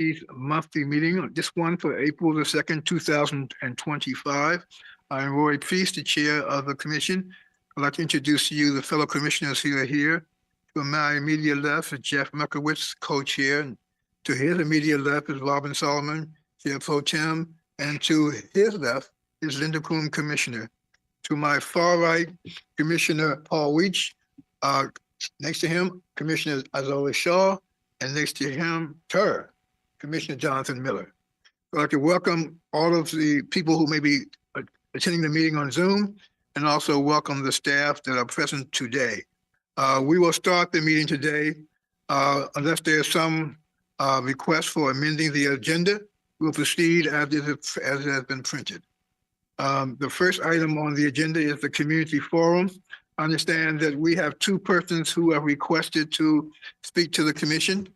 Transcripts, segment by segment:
HOC's monthly meeting, this one for April the 2nd, 2025. I'm Roy Priest, the chair of the commission. I'd like to introduce to you the fellow commissioners who are here. To my immediate left is Jeff Mekowitz, co-chair. To his immediate left is Robin Solomon, chair pro tem. And to his left is Linda Coon, commissioner. To my far right, Commissioner Paul Weech. Next to him, Commissioner Azola Shaw. And next to him, Commissioner Jonathan Miller. I'd like to welcome all of the people who may be attending the meeting on Zoom, and also welcome the staff that are present today. We will start the meeting today, unless there's some request for amending the agenda. We'll proceed as it has been printed. The first item on the agenda is the community forum. I understand that we have two persons who have requested to speak to the commission.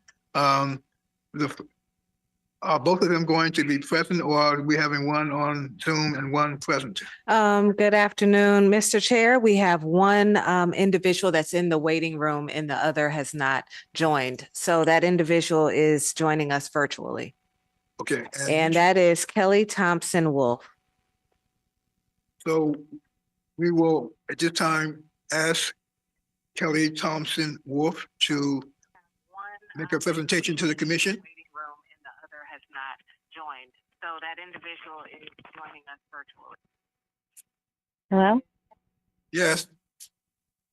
Are both of them going to be present, or are we having one on Zoom and one present? Good afternoon, Mr. Chair. We have one individual that's in the waiting room and the other has not joined. So that individual is joining us virtually. Okay. And that is Kelly Thompson Wolf. So we will at this time ask Kelly Thompson Wolf to make a presentation to the commission. And the other has not joined. So that individual is joining us virtually. Hello? Yes.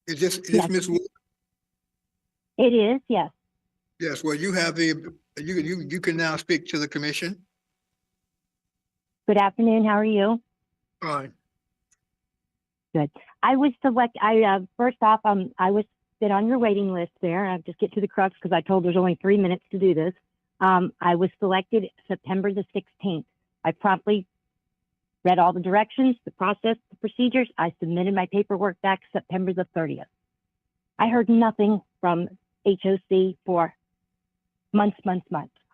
Is this Yes. Ms. Wolf? It is, yes. Yes. Well, you have you can now speak to the commission. Good afternoon. How are you? Fine. Good. I was first off, I was been on your waiting list there. I'll just get to the crux because I told there's only 3 minutes to do this. I was selected September the 16th. I promptly read all the directions, the process, the procedures. I submitted my paperwork back September the 30th. I heard nothing from HOC for months.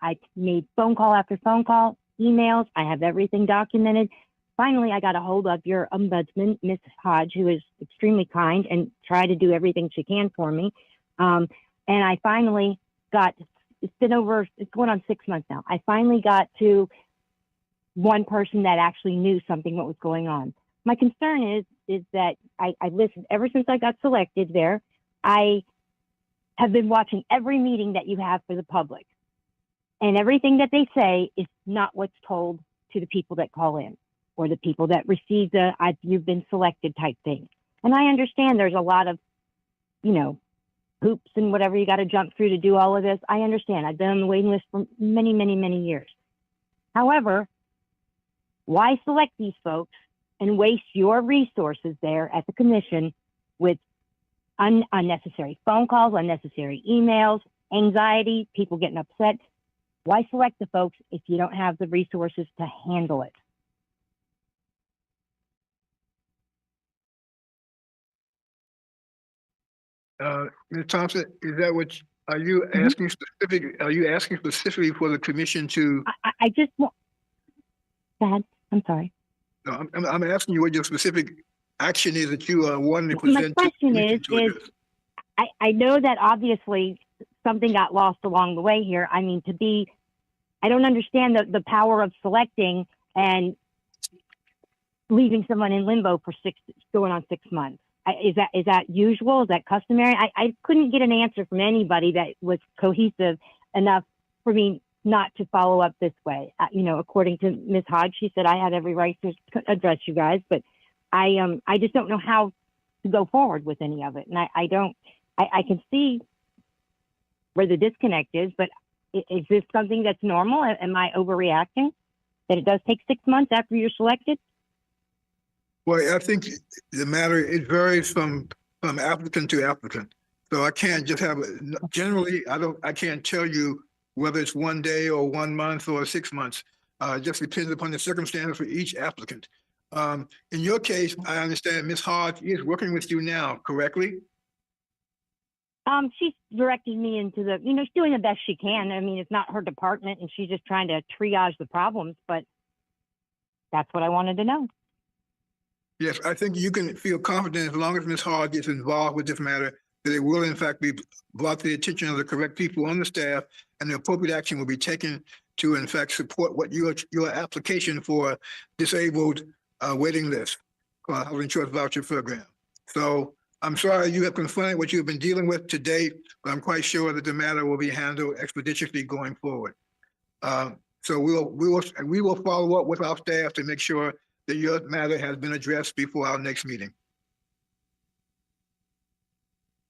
I made phone call after phone call, emails. I have everything documented. Finally, I got a hold of your ombudsman, Ms. Hodge, who is extremely kind and tried to do everything she can for me. And I finally got, it's going on 6 months now. I finally got to one person that actually knew something what was going on. My concern is that I listened ever since I got selected there. I have been watching every meeting that you have for the public. And everything that they say is not what's told to the people that call in, or the people that receive the you've been selected type thing. And I understand there's a lot of, hoops and whatever you got to jump through to do all of this. I understand. I've been on the waiting list for many years. However, why select these folks and waste your resources there at the commission with unnecessary phone calls, unnecessary emails, anxiety, people getting upset? Why select the folks if you don't have the resources to handle it? Ms. Thompson, is that what are you asking specific? Are you asking specifically for the commission to? I just want. Go ahead. I'm sorry. No, I'm asking you what your specific action is that you are wanting to present. My question is I know that obviously something got lost along the way here. I mean, I don't understand the power of selecting and leaving someone in limbo for going on 6 months. Is that usual? Is that customary? I couldn't get an answer from anybody that was cohesive enough for me not to follow up this way. According to Ms. Hodge, she said I had every right to address you guys, but I just don't know how to go forward with any of it. And I can see where the disconnect is, but is this something that's normal? Am I overreacting that it does take 6 months after you're selected? Well, I think the matter, it varies from applicant to applicant. So I can't just generally, I can't tell you whether it's 1 day or 1 month or 6 months. It just depends upon the circumstances for each applicant. In your case, I understand Ms. Hodge is working with you now, correctly? She's directing me into she's doing the best she can. I mean, it's not her department and she's just trying to triage the problems, but that's what I wanted to know. Yes, I think you can feel confident as long as Ms. Hodge is involved with this matter, that it will in fact be brought to the attention of the correct people on the staff and the appropriate action will be taken to in fact support what your application for disabled waiting list, health insurance voucher program. So I'm sorry you have confronted what you've been dealing with to date, but I'm quite sure that the matter will be handled expeditiously going forward. So we will follow up with our staff to make sure that your matter has been addressed before our next meeting.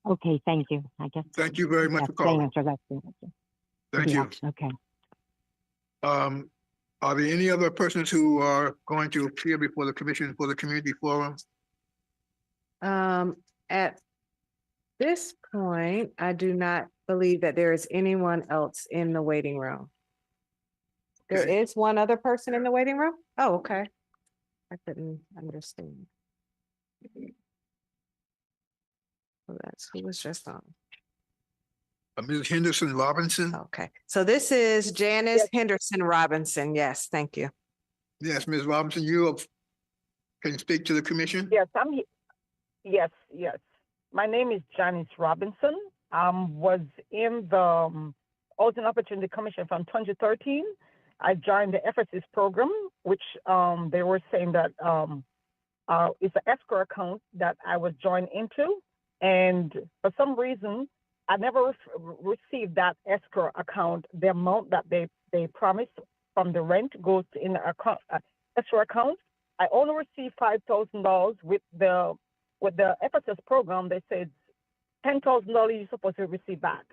Okay, thank you. I guess. Thank you very much for calling. Thank you. Okay. Are there any other persons who are going to appear before the commission for the community forum? At this point, I do not believe that there is anyone else in the waiting room. There Okay. is one other person in the waiting room? Oh, okay. I couldn't understand. Well, that's who was just on. Ms. Henderson Robinson? Okay, so this is Janice Henderson Robinson. Yes, thank you. Yes, Ms. Robinson, you can speak to the commission? Yes, I'm here. Yes, yes. My name is Janice Robinson. Was in the Housing Opportunity Commission from 2013. I joined the FSS program, which they were saying that it's an escrow account that I was joined into. And for some reason, I never received that escrow account. The amount that they promised from the rent goes in the account, escrow account. I only received $5,000 with the FSS program. They said $10,000 you're supposed to receive back,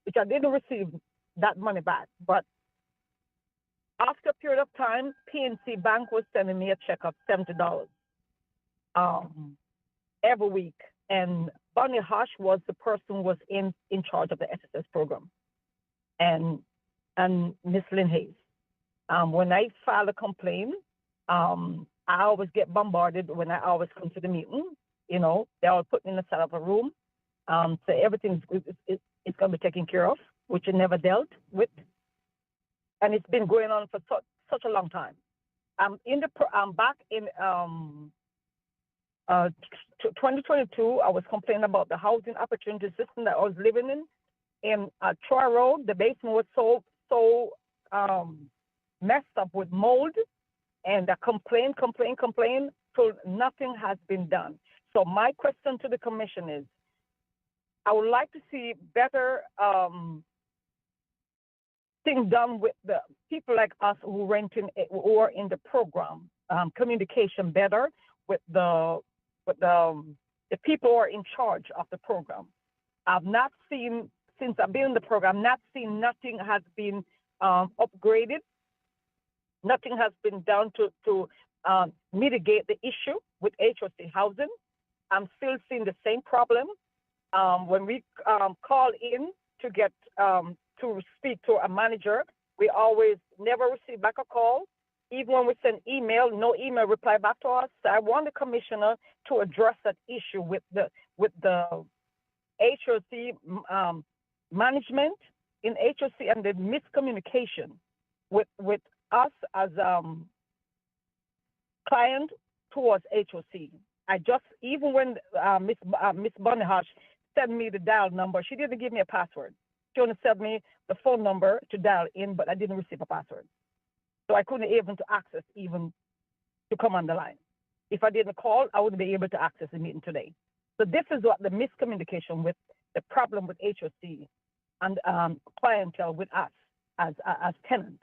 which I didn't receive that money back. But after a period of time, PNC Bank was sending me a check of $70 every week, and Bonnie Hush was the person who was in charge of the SSS program, and Miss Lynn Hayes. When I file a complaint, I always get bombarded when I always come to the meeting. You know, they all put me in the side of a room. So everything's it's going to be taken care of, which I never dealt with, and it's been going on for such a long time. I'm back in 2022, I was complaining about the housing opportunity system that I was living in Troy Road. The basement was so messed up with mold, and I complained, so nothing has been done. So my question to the commission is, I would like to see better things done with the people like us who are in the program, communication better with the people who are in charge of the program. I've not seen, since I've been in the program, nothing has been upgraded. Nothing has been done to mitigate the issue with HOC housing. I'm still seeing the same problem. When we call in to get to speak to a manager, we always never receive back a call. Even when we send email, no email reply back to us. So I want the commissioner to address that issue with the HOC management in HOC and the miscommunication with us as client towards HOC. I just, even when Miss Bonnie Hush sent me the dial number, she didn't give me a password. She only sent me the phone number to dial in, but I didn't receive a password. So I couldn't even to access even to come on the line. If I didn't call, I wouldn't be able to access the meeting today. So this is what the miscommunication with the problem with HOC and clientele with us as tenant.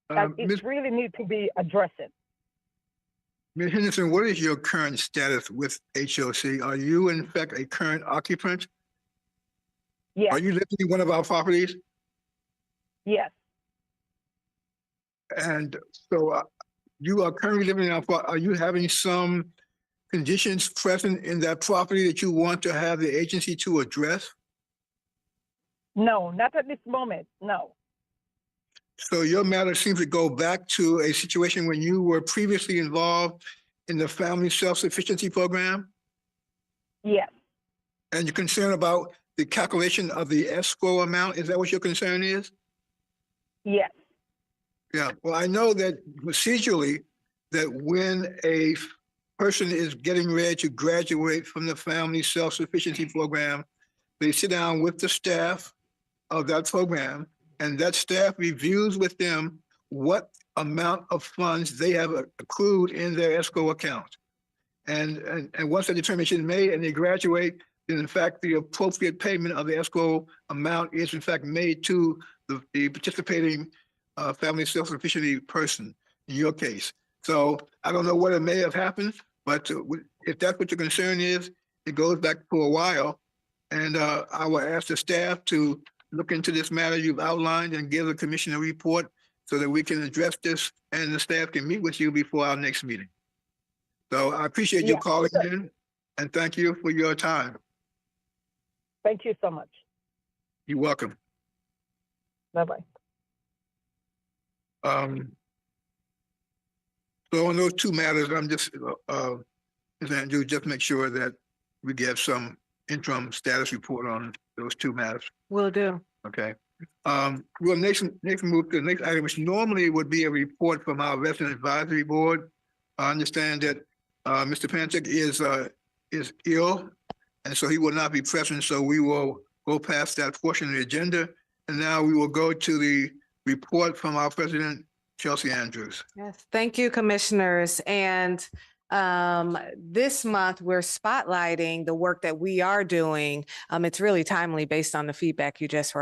It really needs to be addressed. Ms. Henderson, what is your current status with HOC? Are you in fact a current occupant? Yes. Are you living in one of our properties? Yes. And so you are currently living in our, are you having some conditions present in that property that you want to have the agency to address? No, not at this moment, no. So your matter seems to go back to a situation when you were previously involved in the Family Self-Sufficiency Program? Yes. And you're concerned about the calculation of the escrow amount? Is that what your concern is? Yes. Yeah, well, I know that procedurally that when a person is getting ready to graduate from the Family Self-Sufficiency Program, they sit down with the staff of that program and that staff reviews with them what amount of funds they have accrued in their escrow account. And once that determination is made and they graduate, then in fact, the appropriate payment of the escrow amount is in fact made to the participating family self-sufficiency person in your case. So I don't know what it may have happened, but if that's what your concern is, it goes back for a while. And I will ask the staff to look into this matter you've outlined and give the commission a report so that we can address this and the staff can meet with you before our next meeting. So I appreciate you Yeah, calling sure. in and thank you for your time. Thank you so much. You're welcome. Bye-bye. So on those two matters, I'm just, Ms. Andrew, just make sure that we get some interim status report on those two matters. Will do. Okay. We'll next move to the next item, which normally would be a report from our resident advisory board. I understand that Mr. Panchik is ill, and so he will not be present. So we will go past that portion of the agenda, and now we will go to the report from our president, Chelsea Andrews. Yes, thank you, commissioners. And this month, we're spotlighting the work that we are doing. It's really timely based on the feedback you just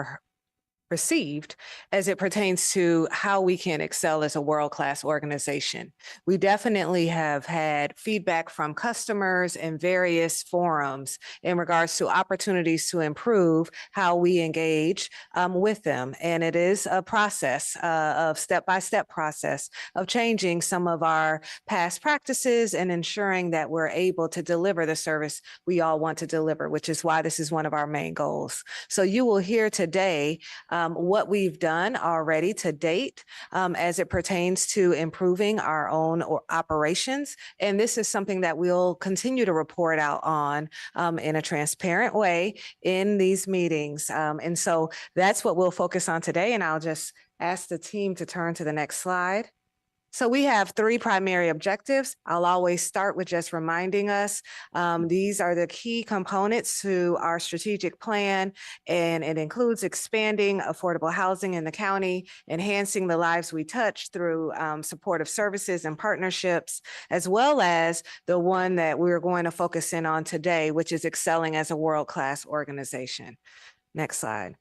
received as it pertains to how we can excel as a world-class organization. We definitely have had feedback from customers in various forums in regards to opportunities to improve how we engage with them. And it is a process of step-by-step process of changing some of our past practices and ensuring that we're able to deliver the service we all want to deliver, which is why this is one of our main goals. So you will hear today what we've done already to date as it pertains to improving our own operations. And this is something that we'll continue to report out on in a transparent way in these meetings. And so that's what we'll focus on today. And I'll just ask the team to turn to the next slide. So we have three primary objectives. I'll always start with just reminding us, these are the key components to our strategic plan, and it includes expanding affordable housing in the county, enhancing the lives we touch through supportive services and partnerships, as well as the one that we're going to focus in on today, which is excelling as a world-class organization. Next slide.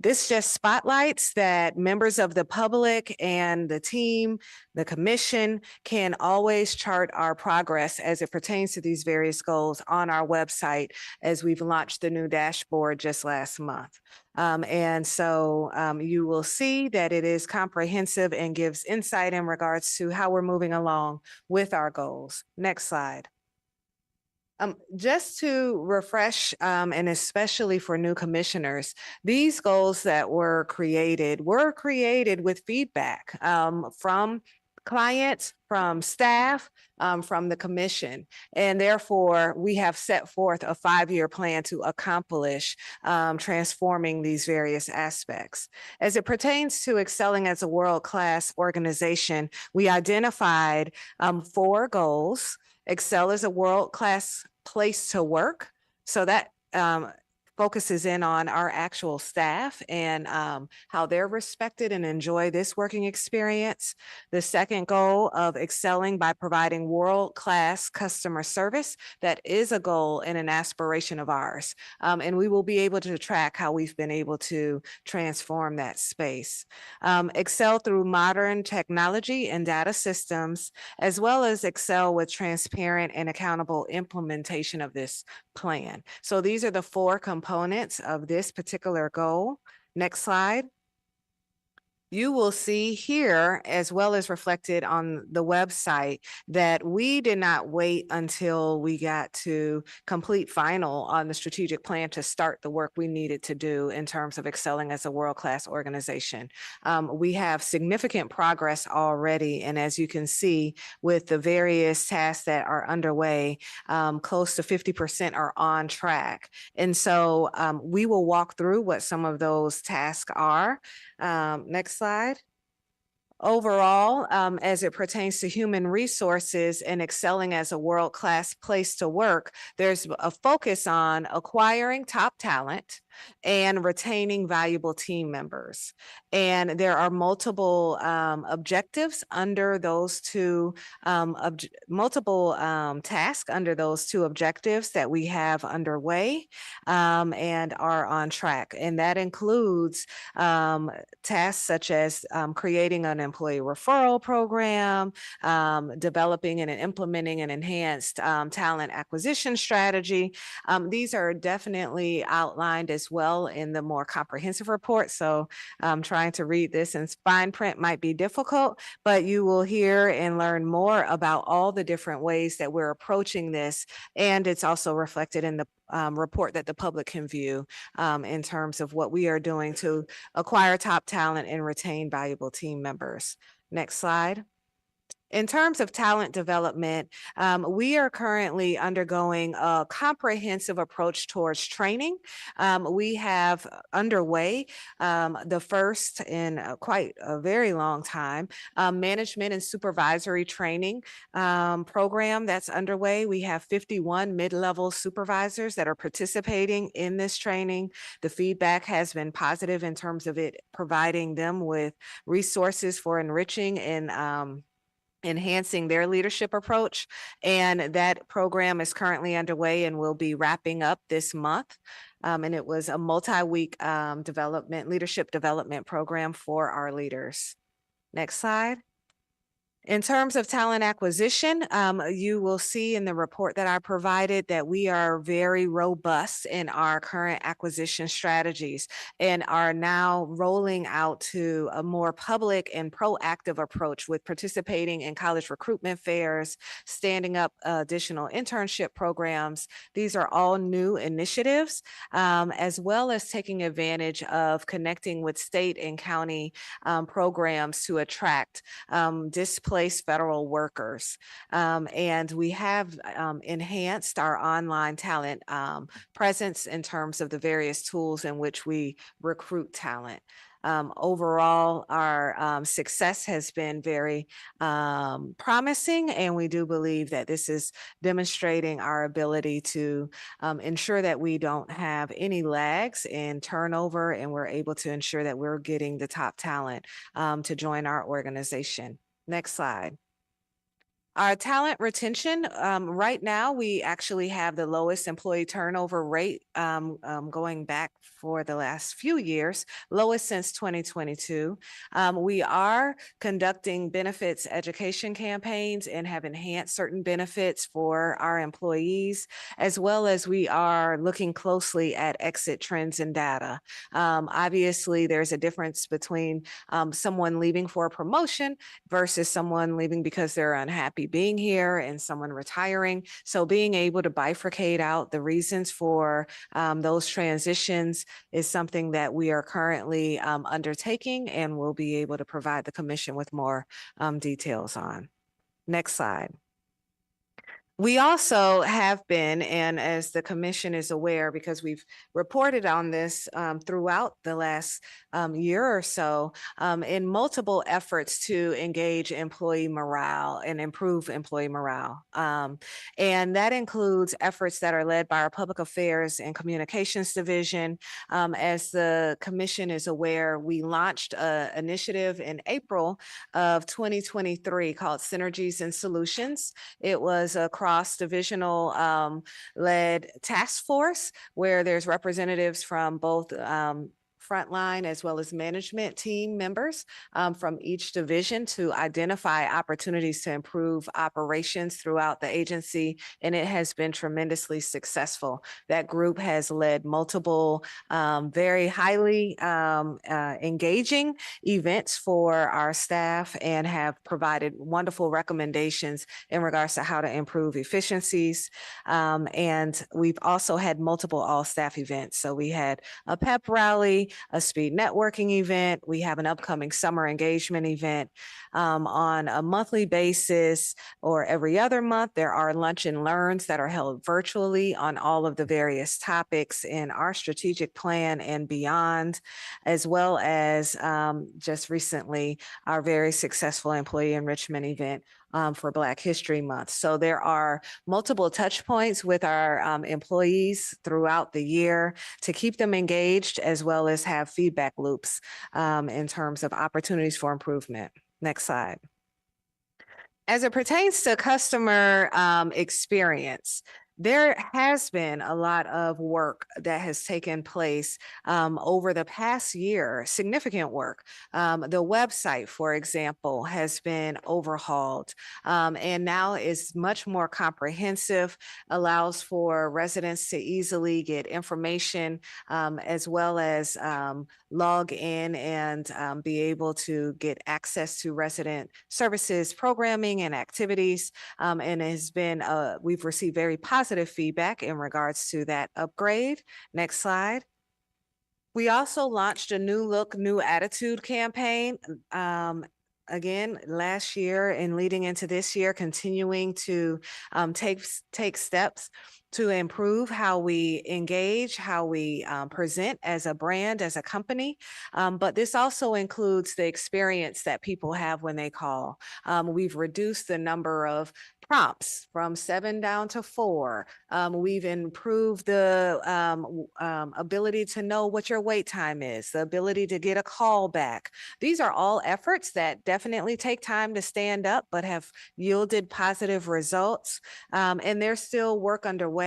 This just spotlights that members of the public and the team, the commission, can always chart our progress as it pertains to these various goals on our website, as we've launched the new dashboard just last month. And so you will see that it is comprehensive and gives insight in regards to how we're moving along with our goals. Next slide. Just to refresh, and especially for new commissioners, these goals that were created with feedback from clients, from staff, from the commission. And therefore, we have set forth a 5-year plan to accomplish transforming these various aspects. As it pertains to excelling as a world-class organization, we identified 4 goals. Excel as a world-class place to work. So that focuses in on our actual staff and how they're respected and enjoy this working experience. The second goal of excelling by providing world-class customer service, that is a goal and an aspiration of ours. And we will be able to track how we've been able to transform that space. Excel through modern technology and data systems, as well as excel with transparent and accountable implementation of this plan. So these are the 4 components of this particular goal. Next slide. You will see here, as well as reflected on the website, that we did not wait until we got to complete final on the strategic plan to start the work we needed to do in terms of excelling as a world-class organization. We have significant progress already. And as you can see, with the various tasks that are underway, close to 50% are on track. And so we will walk through what some of those tasks are. Next slide. Overall, as it pertains to human resources and excelling as a world-class place to work, there's a focus on acquiring top talent, and retaining valuable team members. And there are multiple objectives under those two, multiple tasks under those two objectives that we have underway and are on track. And that includes tasks such as creating an employee referral program, developing and implementing an enhanced talent acquisition strategy. These are definitely outlined as well in the more comprehensive report. So trying to read this in fine print might be difficult, but you will hear and learn more about all the different ways that we're approaching this. And it's also reflected in the report that the public can view in terms of what we are doing to acquire top talent and retain valuable team members. Next slide. In terms of talent development, we are currently undergoing a comprehensive approach towards training. We have underway the first in quite a very long time, management and supervisory training program that's underway. We have 51 mid-level supervisors that are participating in this training. The feedback has been positive in terms of it providing them with resources for enriching and enhancing their leadership approach. And that program is currently underway and will be wrapping up this month. And it was a multi-week leadership development program for our leaders. Next slide. In terms of talent acquisition, you will see in the report that I provided that we are very robust in our current acquisition strategies and are now rolling out to a more public and proactive approach with participating in college recruitment fairs, standing up additional internship programs. These are all new initiatives, as well as taking advantage of connecting with state and county programs to attract displaced federal workers. And we have enhanced our online talent presence in terms of the various tools in which we recruit talent. Overall, our success has been very promising, and we do believe that this is demonstrating our ability to ensure that we don't have any lags in turnover, and we're able to ensure that we're getting the top talent to join our organization. Next slide. Our talent retention, right now, we actually have the lowest employee turnover rate going back for the last few years, lowest since 2022. We are conducting benefits education campaigns and have enhanced certain benefits for our employees, as well as we are looking closely at exit trends and data. Obviously, there's a difference between someone leaving for a promotion versus someone leaving because they're unhappy being here and someone retiring. So being able to bifurcate out the reasons for those transitions is something that we are currently undertaking and will be able to provide the commission with more details on. Next slide. We also have been, and as the commission is aware, because we've reported on this throughout the last year or so, in multiple efforts to engage employee morale and improve employee morale. And that includes efforts that are led by our Public Affairs and Communications Division. As the commission is aware, we launched an initiative in April of 2023 called Synergies and Solutions. It was a cross-divisional led task force where there's representatives from both frontline as well as management team members from each division to identify opportunities to improve operations throughout the agency, and it has been tremendously successful. That group has led multiple very highly engaging events for our staff and have provided wonderful recommendations in regards to how to improve efficiencies. And we've also had multiple all-staff events. So we had a pep rally, a speed networking event. We have an upcoming summer engagement event on a monthly basis or every other month. There are lunch and learns that are held virtually on all of the various topics in our strategic plan and beyond, as well as just recently our very successful employee enrichment event for Black History Month. So there are multiple touch points with our employees throughout the year to keep them engaged, as well as have feedback loops in terms of opportunities for improvement. Next slide. As it pertains to customer experience, there has been a lot of work that has taken place over the past year, significant work. The website, for example, has been overhauled and now is much more comprehensive, allows for residents to easily get information as well as log in and be able to get access to resident services, programming, and activities. And it has been, we've received very positive feedback in regards to that upgrade. Next slide. We also launched a new look, new attitude campaign. Again, last year and leading into this year, continuing to take steps to improve how we engage, how we present as a brand, as a company. But this also includes the experience that people have when they call. We've reduced the number of prompts from 7 down to 4. We've improved the ability to know what your wait time is, the ability to get a call back. These are all efforts that definitely take time to stand up, but have yielded positive results. And there's still work underway.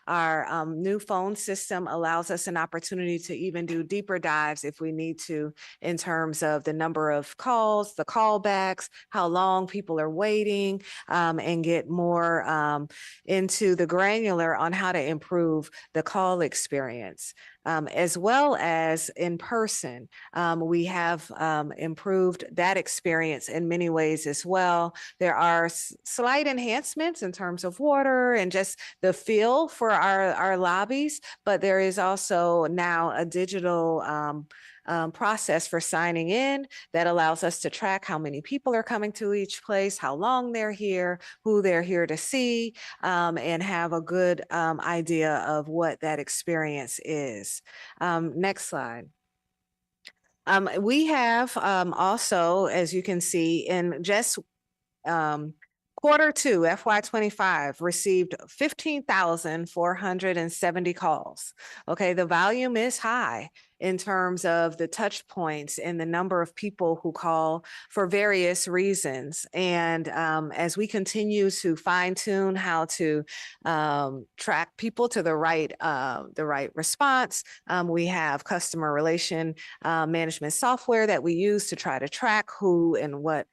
Our new phone system allows us an opportunity to even do deeper dives if we need to, in terms of the number of calls, the callbacks, how long people are waiting, and get more into the granular on how to improve the call experience. As well as in person. We have improved that experience in many ways as well. There are slight enhancements in terms of water and just the feel for our lobbies, but there is also now a digital process for signing in that allows us to track how many people are coming to each place, how long they're here, who they're here to see, and have a good idea of what that experience is. Next slide. We have also, as you can see, in just Q2 FY25 received 15,470 calls. Okay, the volume is high in terms of the touch points and the number of people who call for various reasons. And as we continue to fine tune how to track people to the right response, we have customer relation management software that we use to try to track who and what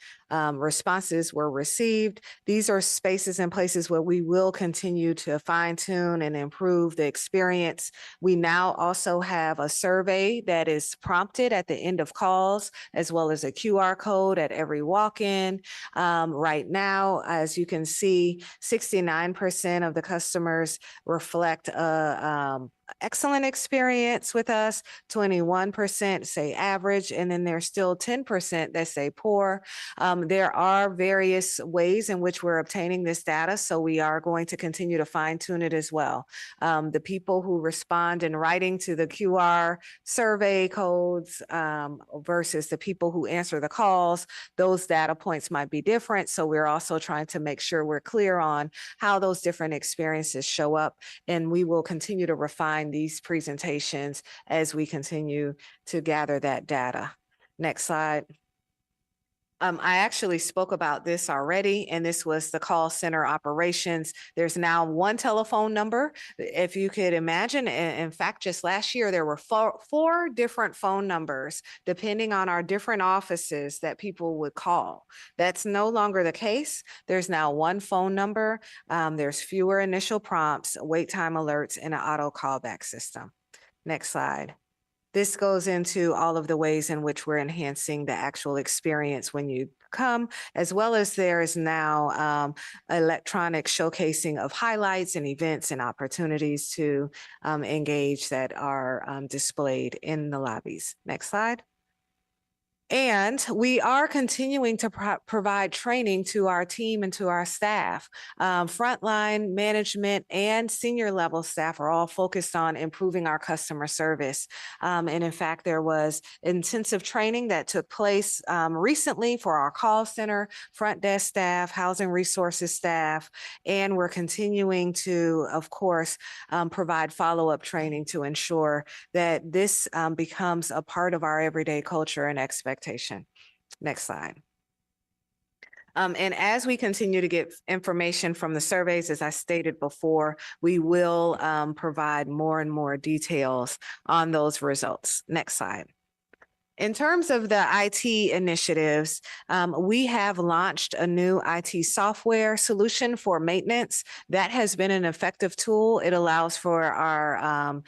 responses were received. These are spaces and places where we will continue to fine tune and improve the experience. We now also have a survey that is prompted at the end of calls, as well as a QR code at every walk-in. Right now, as you can see, 69% of the customers reflect excellent experience with us, 21% say average, and then there's still 10% that say poor. There are various ways in which we're obtaining this data, so we are going to continue to fine tune it as well. The people who respond in writing to the QR survey codes versus the people who answer the calls, those data points might be different. So we're also trying to make sure we're clear on how those different experiences show up, and we will continue to refine these presentations as we continue to gather that data. Next slide. I actually spoke about this already, and this was the call center operations. There's now one telephone number. If you could imagine, in fact, just last year, there were four different phone numbers, depending on our different offices that people would call. That's no longer the case. There's now one phone number. There's fewer initial prompts, wait time alerts, and an auto callback system. Next slide. This goes into all of the ways in which we're enhancing the actual experience when you come, as well as there is now electronic showcasing of highlights and events and opportunities to engage that are displayed in the lobbies. Next slide. And we are continuing to provide training to our team and to our staff. Frontline management and senior level staff are all focused on improving our customer service. And in fact, there was intensive training that took place recently for our call center, front desk staff, housing resources staff, and we're continuing to, of course, provide follow-up training to ensure that this becomes a part of our everyday culture and expectation. Next slide. And as we continue to get information from the surveys, as I stated before, we will provide more and more details on those results. Next slide. In terms of the IT initiatives, we have launched a new IT software solution for maintenance. That has been an effective tool. It allows for our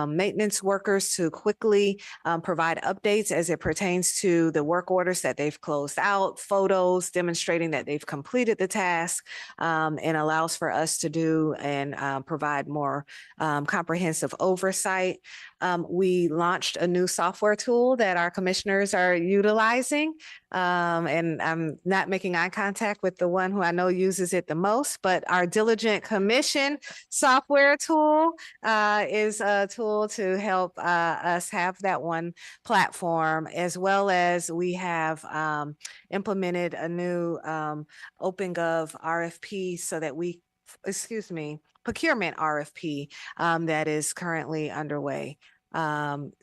maintenance workers to quickly provide updates as it pertains to the work orders that they've closed out, photos demonstrating that they've completed the task, and allows for us to do and provide more comprehensive oversight. We launched a new software tool that our commissioners are utilizing. And I'm not making eye contact with the one who I know uses it the most, but our Diligent Commission software tool is a tool to help us have that one platform, as well as we have implemented a new OpenGov RFP so that procurement RFP that is currently underway.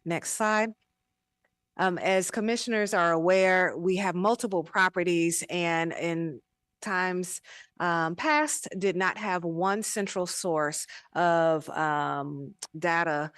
Next slide. As commissioners are aware, we have multiple properties, and in times past did not have one central source of data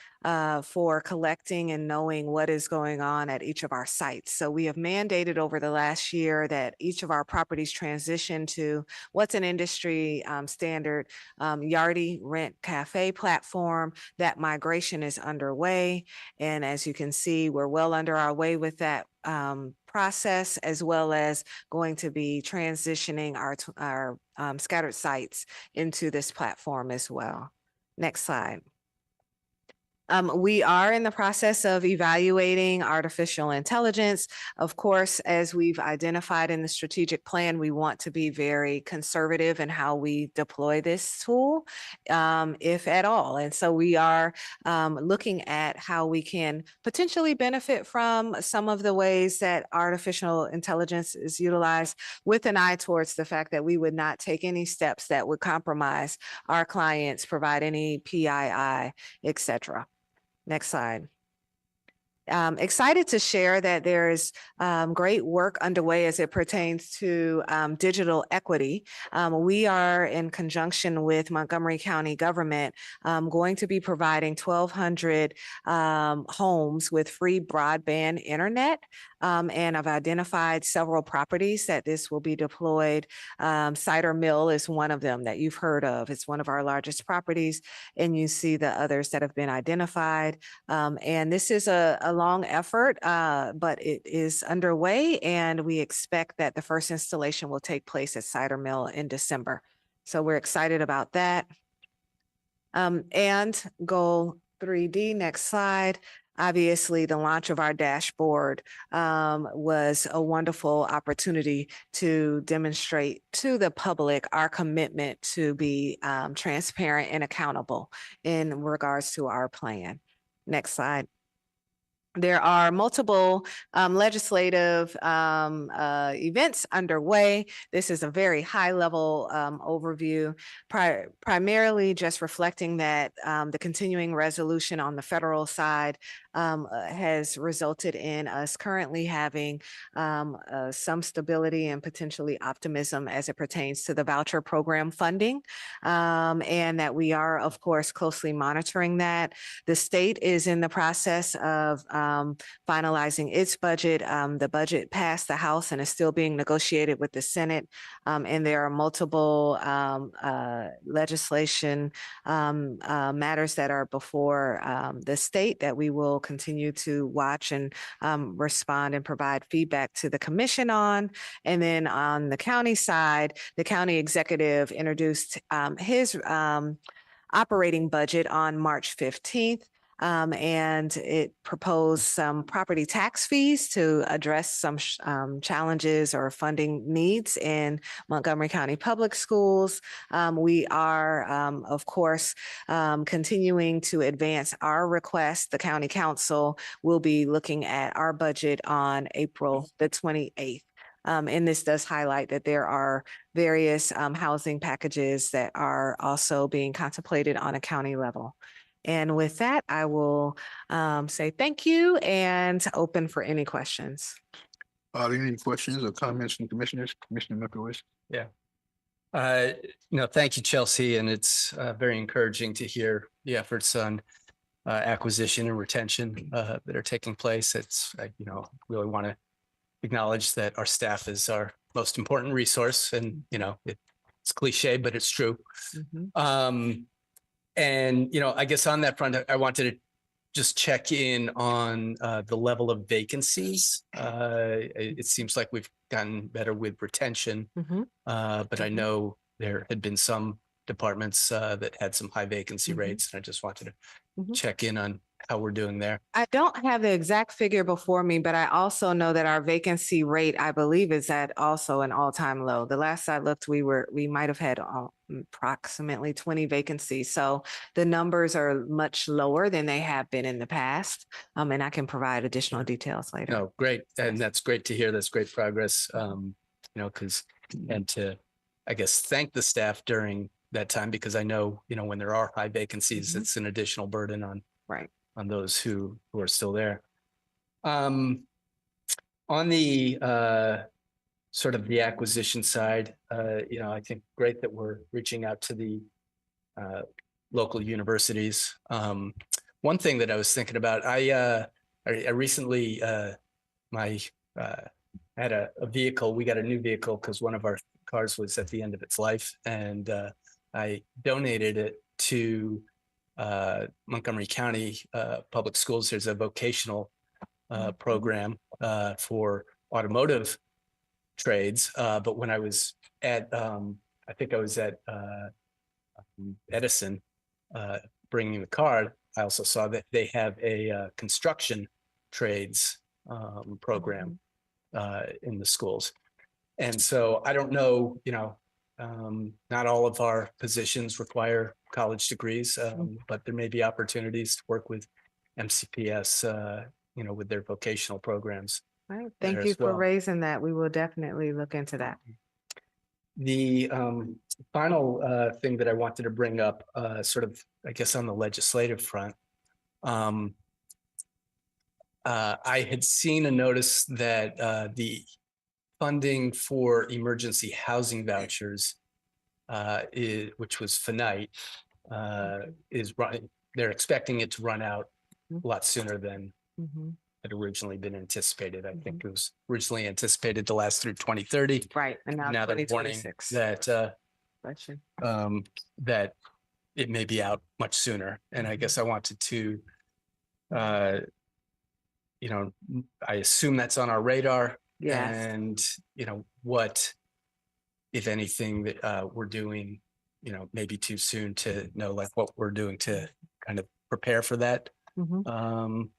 for collecting and knowing what is going on at each of our sites. So we have mandated over the last year that each of our properties transition to what's an industry standard Yardi Rent Cafe platform. That migration is underway. And as you can see, we're well under our way with that process, as well as going to be transitioning our scattered sites into this platform as well. Next slide. We are in the process of evaluating artificial intelligence. Of course, as we've identified in the strategic plan, we want to be very conservative in how we deploy this tool, if at all. And so we are looking at how we can potentially benefit from some of the ways that artificial intelligence is utilized, with an eye towards the fact that we would not take any steps that would compromise our clients, provide any PII, et cetera. Next slide. Excited to share that there is great work underway as it pertains to digital equity. We are, in conjunction with Montgomery County government, going to be providing 1,200 homes with free broadband internet. And I've identified several properties that this will be deployed. Cider Mill is one of them that you've heard of. It's one of our largest properties, and you see the others that have been identified. And this is a long effort, but it is underway, and we expect that the first installation will take place at Cider Mill in December. So we're excited about that. And goal 3D, next slide. Obviously, the launch of our dashboard was a wonderful opportunity to demonstrate to the public our commitment to be transparent and accountable in regards to our plan. Next slide. There are multiple legislative events underway. This is a very high-level overview, primarily just reflecting that the continuing resolution on the federal side has resulted in us currently having some stability and potentially optimism as it pertains to the voucher program funding, and that we are, of course, closely monitoring that. The state is in the process of finalizing its budget. The budget passed the House and is still being negotiated with the Senate. And there are multiple legislation matters that are before the state that we will continue to watch and respond and provide feedback to the commission on. And then on the county side, the county executive introduced his operating budget on March 15th. and it proposed some property tax fees to address some challenges or funding needs in Montgomery County Public Schools. We are, of course, continuing to advance our request. The County Council will be looking at our budget on April the 28th. And this does highlight that there are various housing packages that are also being contemplated on a county level. And with that, I will say thank you and open for any questions. Are there any questions or comments from commissioners? Commissioner Mikowicz? No, thank you, Chelsea. And it's very encouraging to hear the efforts on acquisition and retention that are taking place. It's, really want to acknowledge that our staff is our most important resource. And, it's cliche, but it's true. Mhm. And, I guess on that front, I wanted to just check in on the level of vacancies. It seems like we've gotten better with retention, Mhm. but I know there had been some departments that had some high vacancy Mhm. rates. And I just wanted to Mhm. check in on how we're doing there. I don't have the exact figure before me, but I also know that our vacancy rate, I believe, is at also an all-time low. The last I looked, we might have had approximately 20 vacancies. So the numbers are much lower than they have been in the past. And I can provide additional details later. No, great. And Yes. that's great to hear. That's great progress. Because, and to, I guess, thank the staff during that time, because I know, when there are high vacancies, Mhm. it's an additional burden Right. on those who are still there. On the sort of the acquisition side, I think great that we're reaching out to the local universities. One thing that I was thinking about, I recently had a vehicle. We got a new vehicle because one of our cars was at the end of its life, and I donated it to Montgomery County Public Schools. There's a vocational program for automotive trades. But when I was at, I think I was at Edison bringing the card, I also saw that they have a construction trades program in the schools. And so I don't know, not all of our positions require college degrees, but there may be opportunities to work with MCPS, with their vocational programs. All right. there Thank you as for well. raising that. We will definitely look into that. The final thing that I wanted to bring up, sort of, I guess, on the legislative front, I had seen a notice that the funding for emergency housing vouchers, which was finite, is running. They're expecting it to run out a lot sooner than Mhm. had originally been anticipated. I think it was originally anticipated to last through 2030. Right. And now Now they're warning 2026. that Bless you. that it may be out much sooner. And I guess I wanted to, I assume that's on our radar. Yes. And, what, if anything, that we're doing, maybe too soon to know, like, what we're doing to kind of prepare for that. Mhm.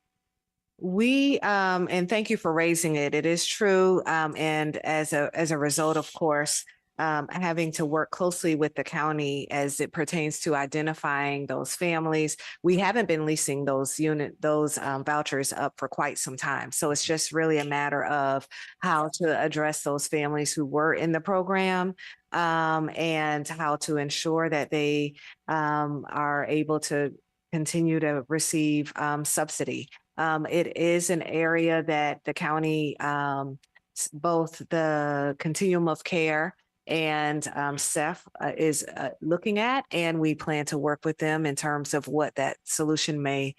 We and thank you for raising it. It is true. And as a result, of course, having to work closely with the county as it pertains to identifying those families. We haven't been leasing those vouchers up for quite some time. So it's just really a matter of how to address those families who were in the program, and how to ensure that they are able to continue to receive subsidy. It is an area that the county, both the continuum of care and SEF is looking at, and we plan to work with them in terms of what that solution may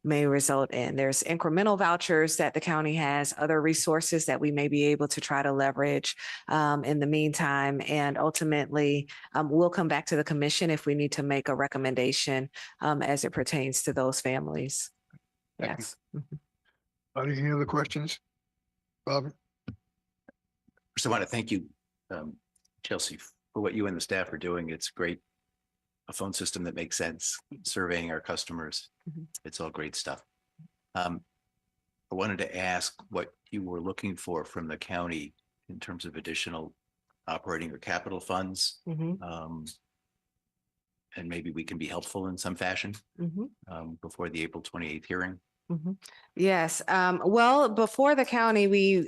result in. There's incremental vouchers that the county has, other resources that we may be able to try to leverage in the meantime. And ultimately, we'll come back to the commission if we need to make a recommendation as it pertains to those families. Thank you. Yes. Are there any other questions? Robert? First, I want to thank you, Chelsea, for what you and the staff are doing. It's great phone system that makes sense, surveying our customers. Mhm. It's all great stuff. I wanted to ask what you were looking for from the county in terms of additional operating or capital funds. Mhm, And maybe we can be helpful in some fashion mhm. before the April 28th hearing. Mhm. Yes, well, before the county, we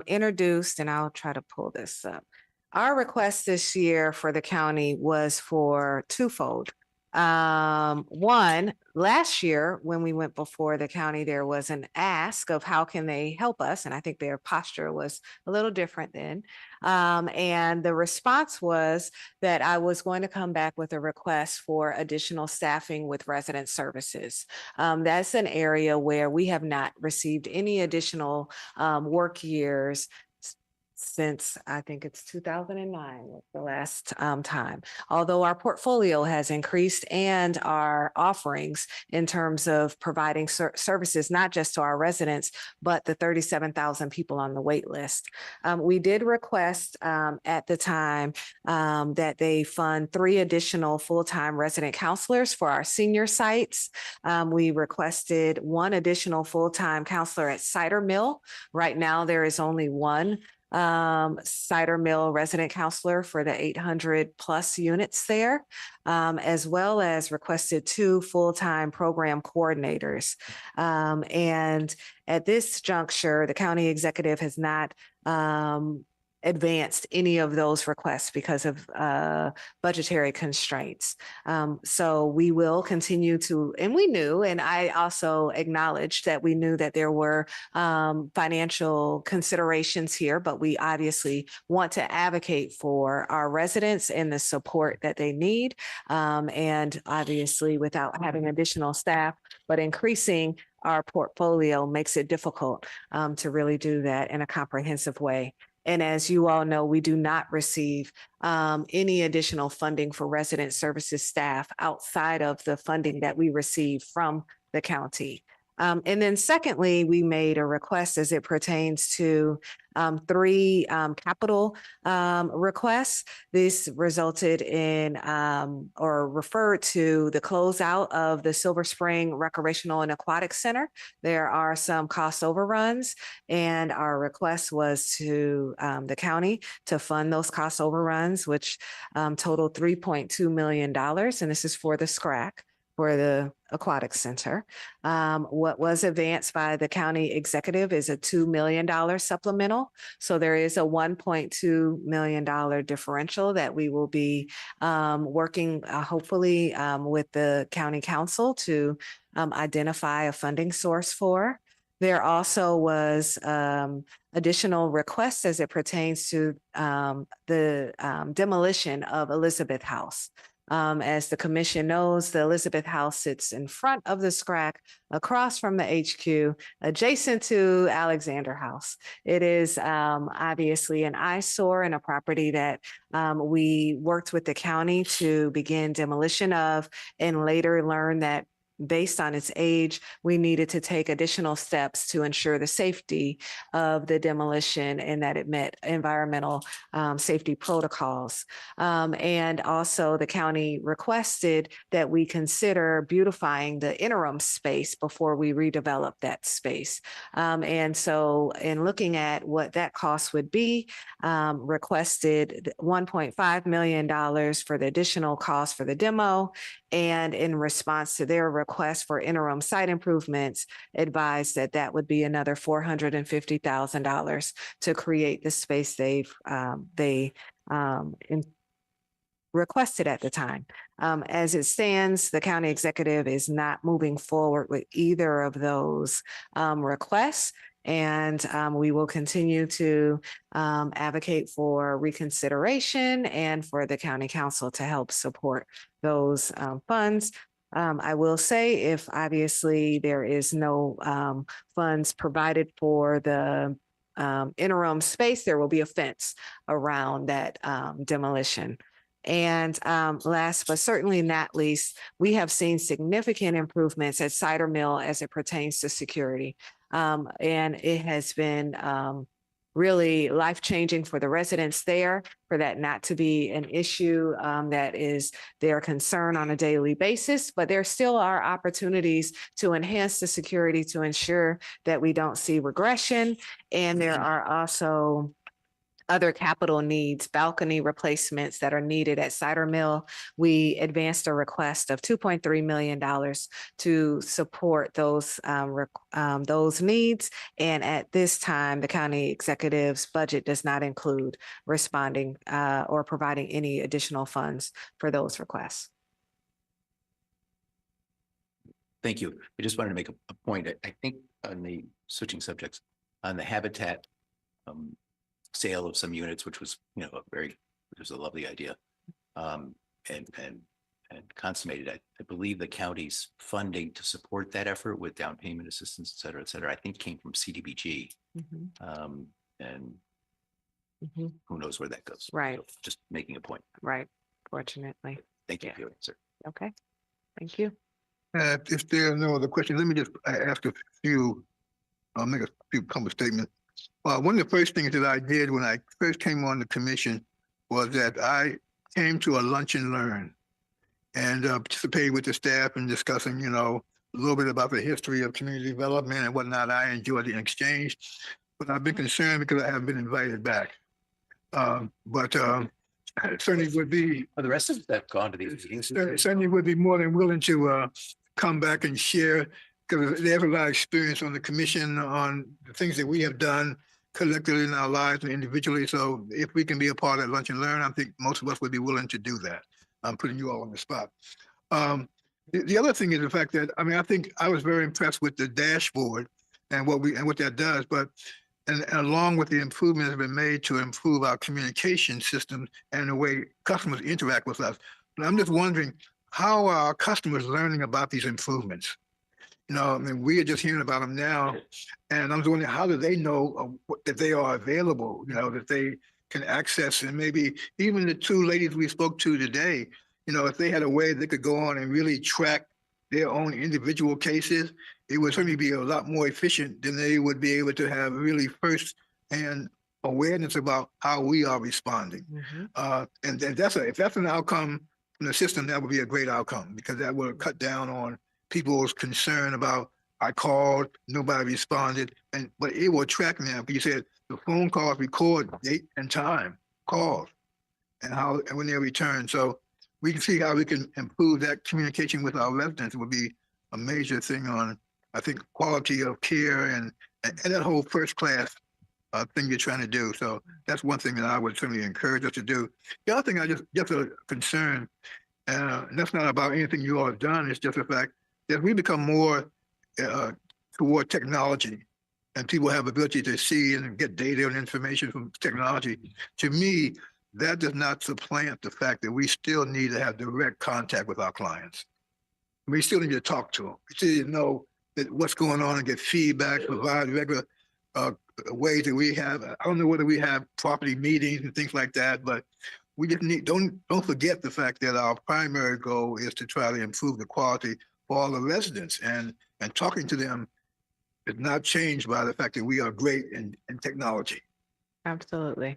introduced, and I'll try to pull this up. Our request this year for the county was for twofold. One, last year, when we went before the county, there was an ask of how can they help us, and I think their posture was a little different then. And the response was that I was going to come back with a request for additional staffing with resident services. That's an area where we have not received any additional work years since I think it's 2009 was the last time. Although our portfolio has increased and our offerings in terms of providing services, not just to our residents, but the 37,000 people on the wait list. We did request at the time that they fund 3 additional full-time resident counselors for our senior sites. We requested 1 additional full-time counselor at Cider Mill. Right now, there is only 1 Cider Mill resident counselor for the 800 plus units there, as well as requested 2 full-time program coordinators. And at this juncture, the county executive has not advanced any of those requests because of budgetary constraints. So we will continue to, and we knew, and I also acknowledged that we knew that there were financial considerations here, but we obviously want to advocate for our residents and the support that they need. And obviously without having additional staff, but increasing our portfolio makes it difficult to really do that in a comprehensive way. And as you all know, we do not receive any additional funding for resident services staff outside of the funding that we receive from the county. And then secondly, we made a request as it pertains to 3 capital requests. This resulted in or referred to the closeout of the Silver Spring Recreational and Aquatic Center. There are some cost overruns, and our request was to the county to fund those cost overruns, which totaled $3.2 million. And this is for the SCRAC, for the Aquatic Center. What was advanced by the county executive is a $2 million supplemental. So there is a $1.2 million differential that we will be working hopefully with the county council to identify a funding source for. There also was additional requests as it pertains to the demolition of Elizabeth House. As the commission knows, the Elizabeth House sits in front of the SCRAC, across from the HQ, adjacent to Alexander House. It is obviously an eyesore and a property that we worked with the county to begin demolition of, and later learned that based on its age, we needed to take additional steps to ensure the safety of the demolition and that it met environmental safety protocols. And also the county requested that we consider beautifying the interim space before we redevelop that space. And so in looking at what that cost would be, requested $1.5 million for the additional cost for the demo. And in response to their request for interim site improvements, advised that that would be another $450,000 to create the space they requested at the time. As it stands, the county executive is not moving forward with either of those requests. And we will continue to advocate for reconsideration and for the county council to help support those funds. I will say, if obviously there is no funds provided for the interim space, there will be a fence around that demolition. And last but certainly not least, we have seen significant improvements at Cider Mill as it pertains to security. And it has been really life-changing for the residents there, for that not to be an issue that is their concern on a daily basis. But there still are opportunities to enhance the security to ensure that we don't see regression. And there are also other capital needs, balcony replacements that are needed at Cider Mill. We advanced a request of $2.3 million to support those needs. And at this time, the county executive's budget does not include responding or providing any additional funds for those requests. Thank you. I just wanted to make a point. I think on the switching subjects, on the habitat sale of some units, which was, which was a lovely idea, and consummated. I believe the county's funding to support that effort with down payment assistance, et cetera, I think came from CDBG. And who knows where that goes. Right. So just making a point. Right. Fortunately. Thank you Yeah. for your answer. Okay. Thank you. If there are no other questions, let me just ask a few, I'll make a few couple statements. One of the first things that I did when I first came on the commission was that I came to a lunch and learn and participated with the staff in discussing, a little bit about the history of community development and whatnot. I enjoyed the exchange, but I've been concerned because I haven't been invited back. But certainly would be. Oh, the rest of that gone to these meetings. Certainly would be more than willing to come back and share, because there's a lot of experience on the commission on the things that we have done collectively in our lives and individually. So if we can be a part of Lunch and Learn, I think most of us would be willing to do that. I'm putting you all on the spot. The other thing is the fact that, I think I was very impressed with the dashboard and what that does, but and along with the improvements that have been made to improve our communication system and the way customers interact with us. But I'm just wondering, how are our customers learning about these improvements? We are just hearing about them now, and I'm just wondering, how do they know that they are available, that they can access, and maybe even the two ladies we spoke to today, if they had a way they could go on and really track their own individual cases, it would certainly be a lot more efficient than they would be able to have really first-hand awareness about how we are responding. And if that's an outcome from the system, that would be a great outcome, because that would cut down on people's concern about, I called, nobody responded, but it will track now. You said the phone calls record date and time, calls, and when they return. So we can see how we can improve that communication with our residents. It would be a major thing on, I think, quality of care and that whole first class thing you're trying to do. So that's one thing that I would certainly encourage us to do. The other thing I just a concern, and that's not about anything you all have done, it's just the fact that we become more toward technology, and people have ability to see and get data and information from technology. To me, that does not supplant the fact that we still need to have direct contact with our clients. We still need to talk to them. We still need to know that what's going on and get feedback, provide regular ways that we have. I don't know whether we have property meetings and things like that, but we just don't forget the fact that our primary goal is to try to improve the quality for all the residents, and talking to them is not changed by the fact that we are great in technology. Absolutely.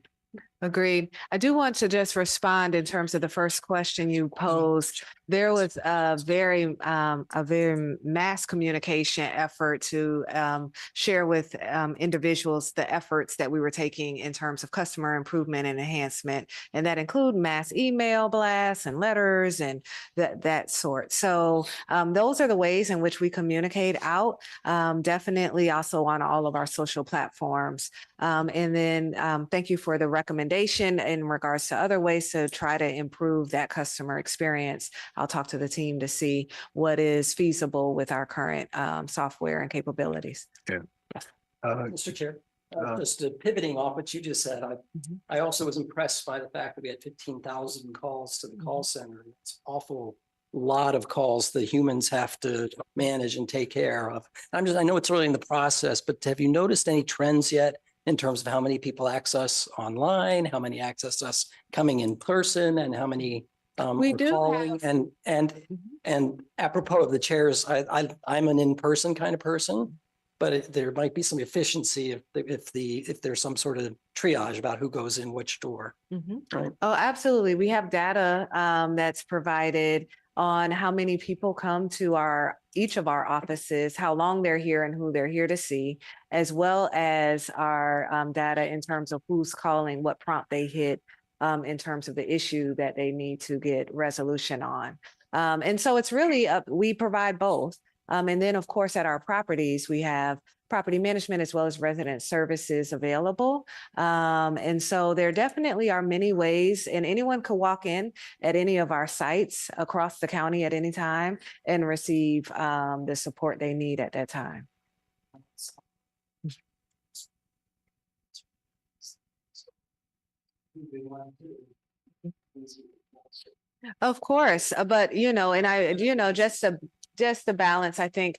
Agreed. I do want to just respond in terms of the first question you posed. There was a very mass communication effort to share with individuals the efforts that we were taking in terms of customer improvement and enhancement, and that include mass email blasts and letters and that sort. So those are the ways in which we communicate out, definitely also on all of our social platforms. And then thank you for the recommendation in regards to other ways to try to improve that customer experience. I'll talk to the team to see what is feasible with our current software and capabilities. Yeah. Mr. Chair, just pivoting off what you just said, I also was impressed by the fact that we had 15,000 calls to the call center. It's an awful lot of calls that humans have to manage and take care of. I know it's early in the process, but have you noticed any trends yet in terms of how many people access online, how many access us coming in person, and how many We do calling? And apropos of the chairs, I'm an in-person kind of person. but there might be some efficiency if there's some sort of triage about who goes in which door. Right. Oh, absolutely. We have data that's provided on how many people come to each of our offices, how long they're here and who they're here to see, as well as our data in terms of who's calling, what prompt they hit in terms of the issue that they need to get resolution on. And so it's really we provide both. And then, of course, at our properties, we have property management as well as resident services available. And so there definitely are many ways, and anyone could walk in at any of our sites across the county at any time and receive the support they need at that time. Of course, but just the balance, I think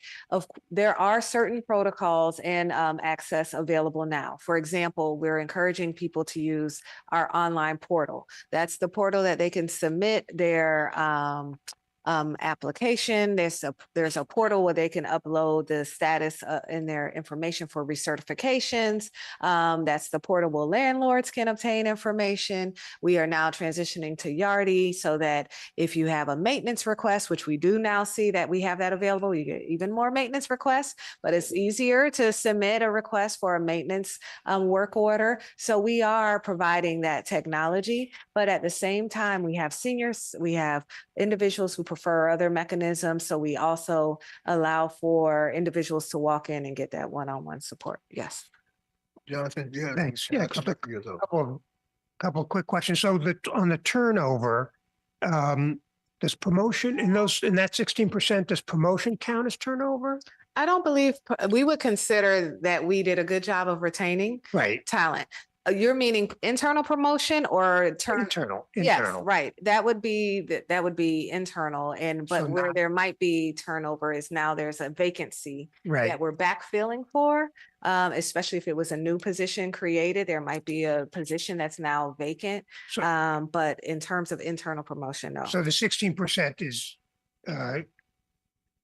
there are certain protocols and access available now. For example, we're encouraging people to use our online portal. That's the portal that they can submit their application. There's a portal where they can upload the status in their information for recertifications. That's the portal where landlords can obtain information. We are now transitioning to Yardi so that if you have a maintenance request, which we do now see that we have that available, you get even more maintenance requests, but it's easier to submit a request for a maintenance work order. So we are providing that technology, but at the same time, we have seniors, we have individuals who prefer other mechanisms. So we also allow for individuals to walk in and get that one-on-one support. Yes. Jonathan, yeah. Thanks. Yeah, just a couple of quick questions. So on the turnover, does promotion in that 16%, does promotion count as turnover? I don't believe we would consider that we did a good job of retaining talent. You're meaning internal promotion or Internal. Yes, right. That would be internal. But So where there might be turnover is now there's a vacancy Right. that we're backfilling for, especially if it was a new position created, there might be a position that's now vacant. So, But in terms of internal promotion, no. so the 16% is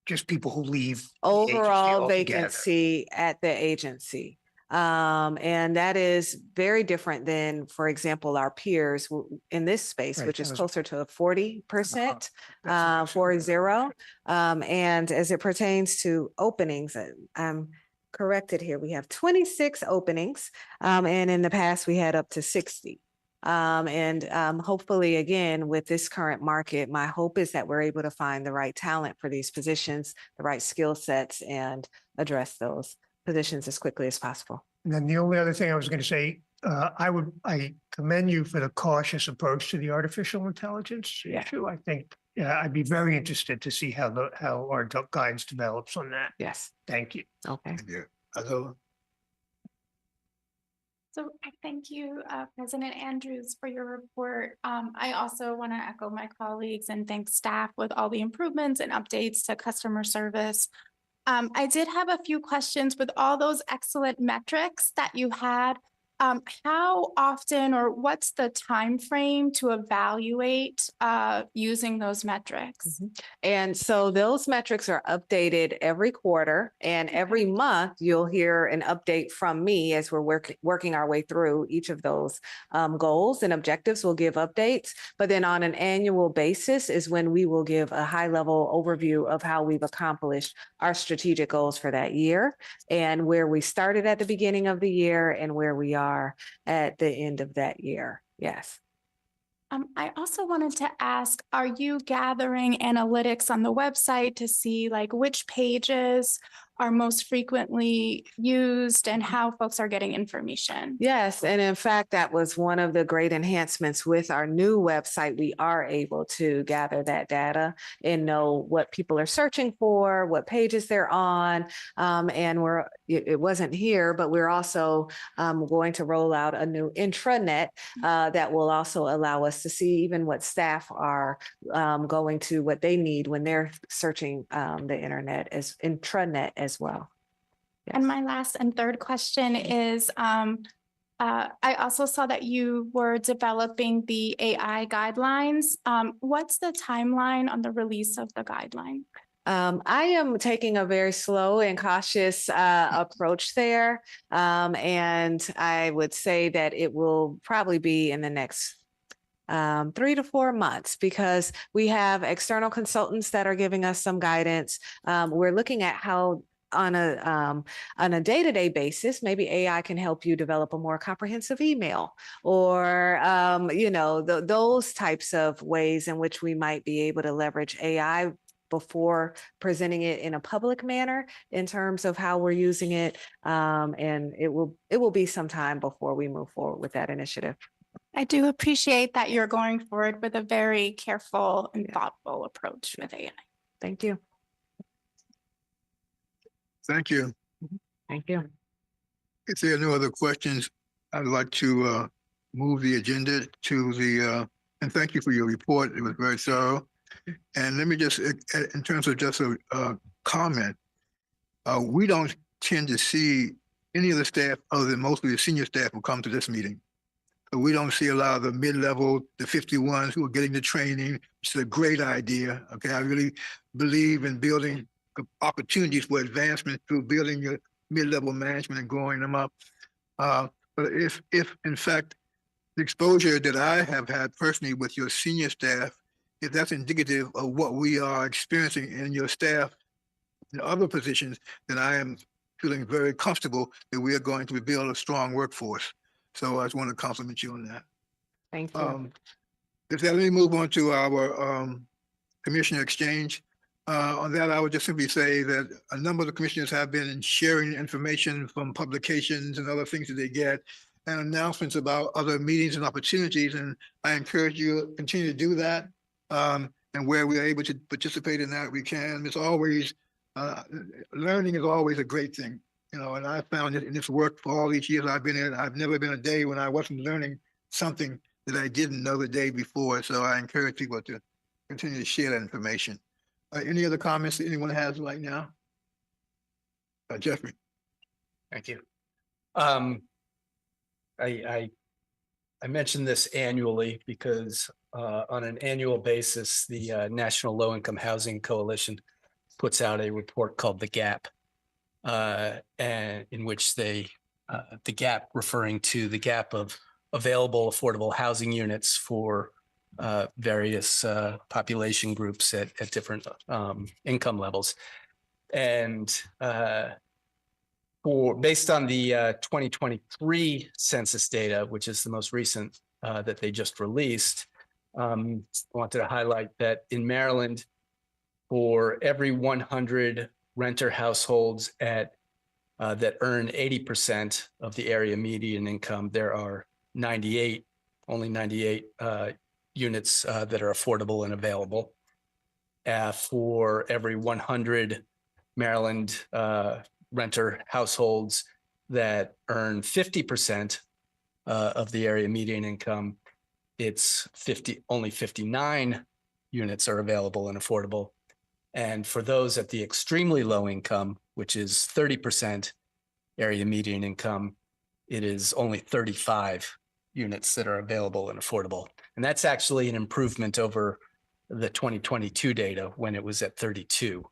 just people who leave the agency Overall altogether. vacancy at the agency. And that is very different than, for example, our peers in this space, Right, which is that was- closer to 40%, That's 40. And as it pertains to openings, I'm corrected here. We have 26 openings. And in the past, we had up to 60. Hopefully, again, with this current market, my hope is that we're able to find the right talent for these positions, the right skill sets, and address those positions as quickly as possible. And then the only other thing I was going to say, I commend you for the cautious approach to the artificial intelligence issue. I think I'd be very interested to see how our guidance develops on that. Yes. Thank you. Okay. Yeah. Although, So I thank you, President Andrews, for your report. I also want to echo my colleagues and thank staff with all the improvements and updates to customer service. I did have a few questions with all those excellent metrics that you had. How often or what's the time frame to evaluate using those metrics? And so those metrics are updated every quarter, and every month you'll hear an update from me as we're working our way through each of those goals and objectives. We'll give updates, but then on an annual basis is when we will give a high level overview of how we've accomplished our strategic goals for that year and where we started at the beginning of the year and where we are at the end of that year. Yes. I also wanted to ask, are you gathering analytics on the website to see like which pages are most frequently used and how folks are getting information? Yes, and in fact, that was one of the great enhancements with our new website. We are able to gather that data and know what people are searching for, what pages they're on. And it wasn't here, but we're also going to roll out a new intranet that will also allow us to see even what staff are going to, what they need when they're searching the internet as intranet as well. Yes. And my last and third question is, I also saw that you were developing the AI guidelines. What's the timeline on the release of the guideline? I am taking a very slow and cautious approach there. And I would say that it will probably be in the next 3 to 4 months because we have external consultants that are giving us some guidance. We're looking at how on a day-to-day basis, maybe AI can help you develop a more comprehensive email or, those types of ways in which we might be able to leverage AI before presenting it in a public manner in terms of how we're using it. And it will be some time before we move forward with that initiative. I do appreciate that you're going forward with a very careful and thoughtful approach with AI. Thank you. Thank you. Thank you. If there are no other questions, I'd like to move the agenda to the, and thank you for your report. It was very thorough. And let me just, in terms of just a comment, we don't tend to see any of the staff other than mostly the senior staff who come to this meeting. So we don't see a lot of the mid-level, the 51s who are getting the training, which is a great idea. Okay, I really believe in building opportunities for advancement through building your mid-level management and growing them up. But if in fact, the exposure that I have had personally with your senior staff, if that's indicative of what we are experiencing in your staff in other positions, then I am feeling very comfortable that we are going to build a strong workforce. So I just want to compliment you on that. Thank you. If that, let me move on to our commissioner exchange. On that, I would just simply say that a number of the commissioners have been sharing information from publications and other things that they get and announcements about other meetings and opportunities. And I encourage you to continue to do that. And where we are able to participate in that, we can. It's always, learning is always a great thing. You know, and I found it in this work for all these years I've been in, I've never been a day when I wasn't learning something that I didn't know the day before. So I encourage people to continue to share that information. Any other comments that anyone has right now? Jeffrey. Thank you. I mentioned this annually because on an annual basis, the National Low Income Housing Coalition puts out a report called The Gap, and in which the gap referring to the gap of available affordable housing units for various population groups at different income levels. And based on the 2023 census data, which is the most recent that they just released, I wanted to highlight that in Maryland, for every 100 renter households that earn 80% of the area median income, there are only 98 units that are affordable and available. For every 100 Maryland renter households that earn 50% of the area median income, it's only 59 units are available and affordable. And for those at the extremely low income, which is 30% area median income, it is only 35 units that are available and affordable. And that's actually an improvement over the 2022 data when it was at 32.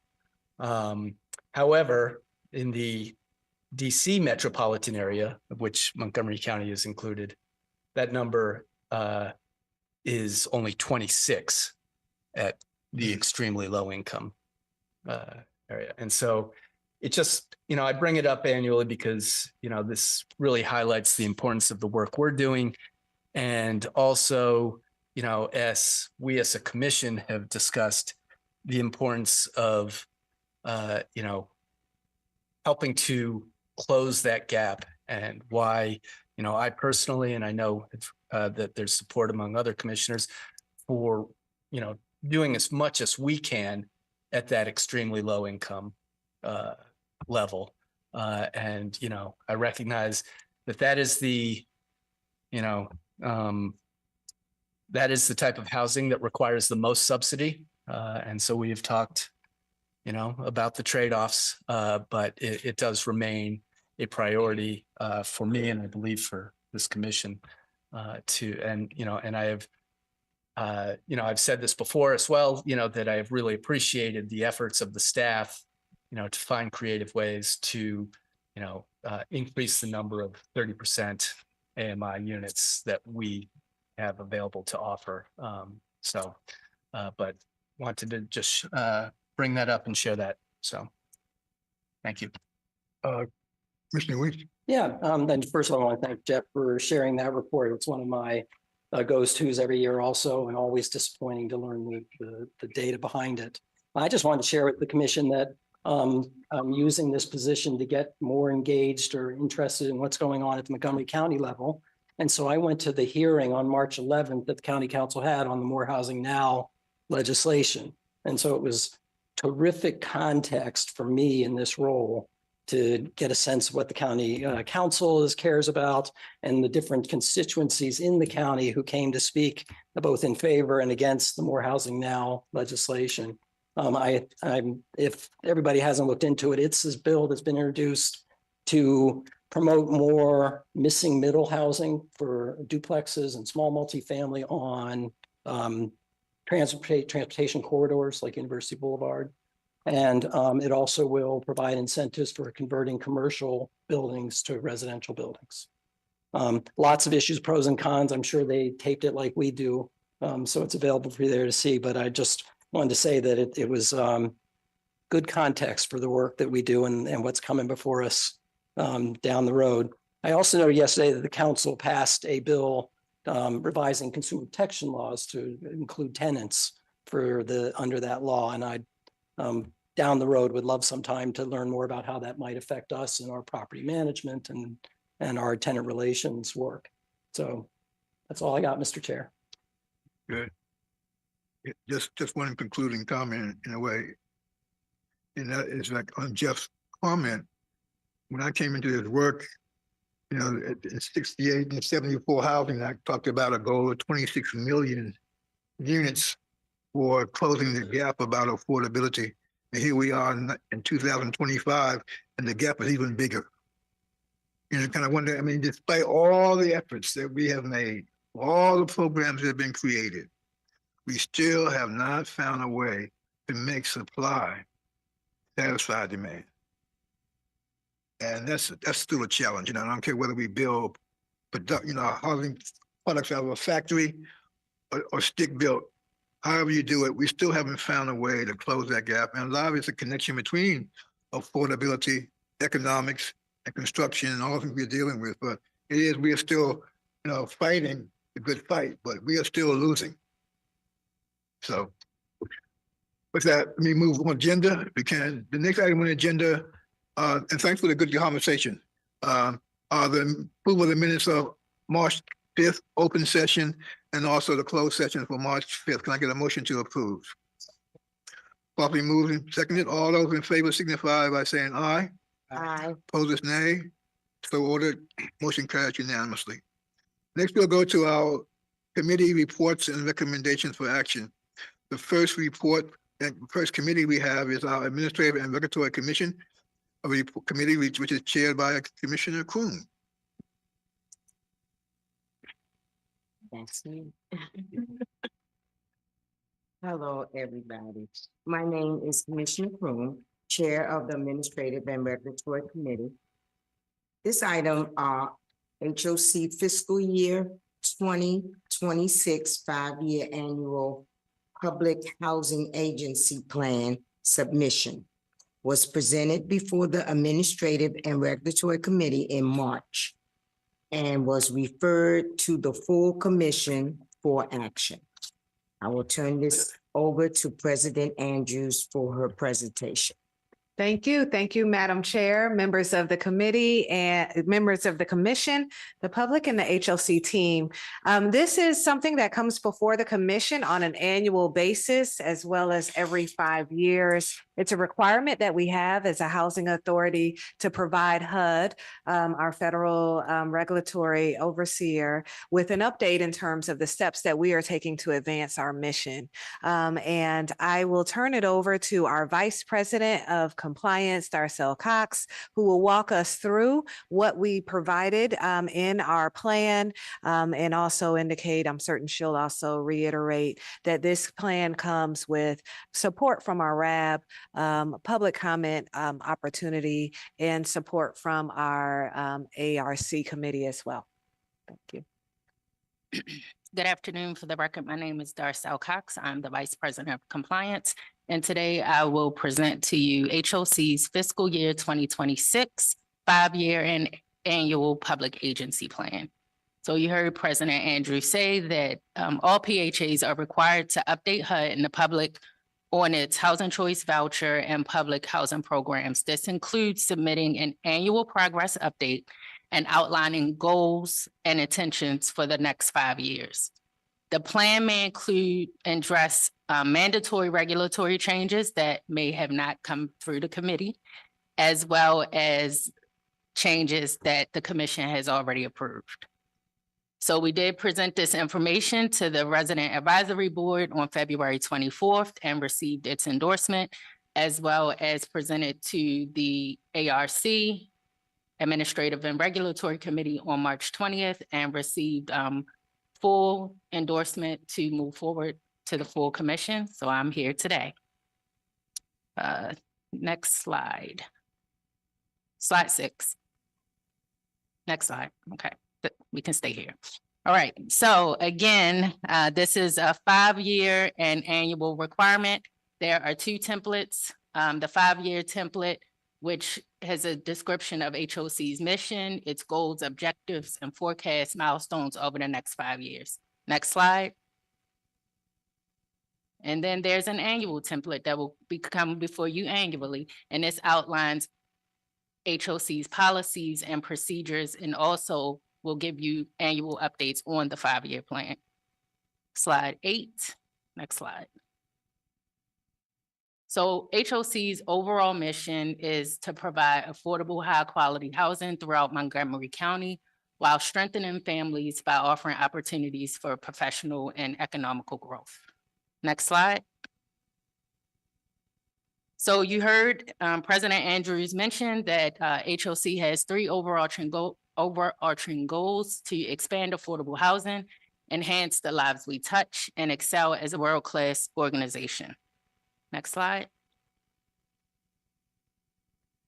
However, in the DC metropolitan area, of which Montgomery County is included, that number is only 26 at the extremely low income area. And so it just, I bring it up annually because, this really highlights the importance of the work we're doing. And also, as we as a commission have discussed the importance of, helping to close that gap, and why, I personally, and I know that there's support among other commissioners for, doing as much as we can at that extremely low income level. And, I recognize that is the, that is the type of housing that requires the most subsidy. And so we've talked, about the trade-offs, but it does remain a priority for me, and I believe for this commission and I have I've said this before as well, that I have really appreciated the efforts of the staff, to find creative ways to, increase the number of 30% AMI units that we have available to offer. But wanted to just bring that up and share that. So, thank you. Commissioner Weeks? Yeah, and first of all, I want to thank Jeff for sharing that report. It's one of my goes-tos every year also, and always disappointing to learn the data behind it. I just wanted to share with the commission that I'm using this position to get more engaged or interested in what's going on at the Montgomery County level. And so I went to the hearing on March 11th that the county council had on the More Housing Now legislation. And so it was terrific context for me in this role to get a sense of what the county council cares about and the different constituencies in the county who came to speak both in favor and against the More Housing Now legislation. If everybody hasn't looked into it, it's this bill that's been introduced to promote more missing middle housing for duplexes and small multifamily on transportation corridors like University Boulevard. And it also will provide incentives for converting commercial buildings to residential buildings. Lots of issues, pros and cons. I'm sure they taped it like we do. So it's available for you there to see, but I just wanted to say that it was good context for the work that we do and what's coming before us down the road. I also know yesterday that the council passed a bill revising consumer protection laws to include tenants for under that law. And I down the road would love some time to learn more about how that might affect us and our property management and our tenant relations work. So that's all I got, Mr. Chair. Good. Just one concluding comment in a way. And that is like on Jeff's comment. When I came into this work, in 68 and 74 housing, I talked about a goal of 26 million units for closing the gap about affordability. And here we are in 2025, and the gap is even bigger. Kind of wonder, despite all the efforts that we have made, all the programs that have been created, we still have not found a way to make supply satisfy demand. And that's still a challenge. I don't care whether we build housing products out of a factory or stick built. However you do it, we still haven't found a way to close that gap. And a lot of it's a connection between affordability, economics, and construction, and all the things we're dealing with. But we are still, fighting a good fight, but we are still losing. So with that, let me move on agenda if we can. The next item on the agenda, and thanks for the good conversation, are the approval of the minutes of March 5th open session and also the closed session for March 5th. Can I get a motion to approve? Properly moved and seconded. All those in favor signify by saying aye. Aye. Opposers, nay. So ordered. Motion carries unanimously. Next, we'll go to our committee reports and recommendations for action. The first report and first committee we have is our Administrative and Regulatory Commission, a committee which is chaired by Commissioner Kroon. That's me. Hello, everybody. My name is Commissioner Kroon, Chair of the Administrative and Regulatory Committee. This item are HOC fiscal year 2026 5-year annual public housing agency plan submission was presented before the Administrative and Regulatory Committee in March and was referred to the full commission for action. I will turn this over to President Andrews for her presentation. Thank you. Thank you, Madam Chair, members of the committee and members of the commission, the public and the HLC team. This is something that comes before the commission on an annual basis, as well as every 5 years. It's a requirement that we have as a housing authority to provide HUD, our federal regulatory overseer, with an update in terms of the steps that we are taking to advance our mission. And I will turn it over to our Vice President of Compliance, Darcel Cox, who will walk us through what we provided in our plan, and also indicate, I'm certain she'll also reiterate that this plan comes with support from our RAB, public comment opportunity, and support from our ARC committee as well. Thank you. Good afternoon. For the record, my name is Darcel Cox. I'm the Vice President of Compliance. And today I will present to you HOC's fiscal year 2026 5-year and annual public agency plan. So you heard President Andrews say that all PHAs are required to update HUD in the public on its housing choice voucher and public housing programs. This includes submitting an annual progress update and outlining goals and intentions for the next 5 years. The plan may include and address mandatory regulatory changes that may have not come through the committee, as well as changes that the commission has already approved. So we did present this information to the Resident Advisory Board on February 24th and received its endorsement, as well as presented to the ARC, Administrative and Regulatory Committee, on March 20th and received full endorsement to move forward to the full commission. So I'm here today. Next slide. Slide 6. Next slide. Okay, we can stay here. All right, so again, this is a 5-year and annual requirement. There are 2 templates. The 5-year template, which has a description of HOC's mission, its goals, objectives, and forecast milestones over the next 5 years. Next slide. And then there's an annual template that will be coming before you annually, and this outlines HOC's policies and procedures, and also will give you annual updates on the 5-year plan. Slide 8, next slide. So HOC's overall mission is to provide affordable, high-quality housing throughout Montgomery County while strengthening families by offering opportunities for professional and economical growth. Next slide. So you heard President Andrews mention that HOC has 3 overarching goals to expand affordable housing, enhance the lives we touch, and excel as a world-class organization. Next slide.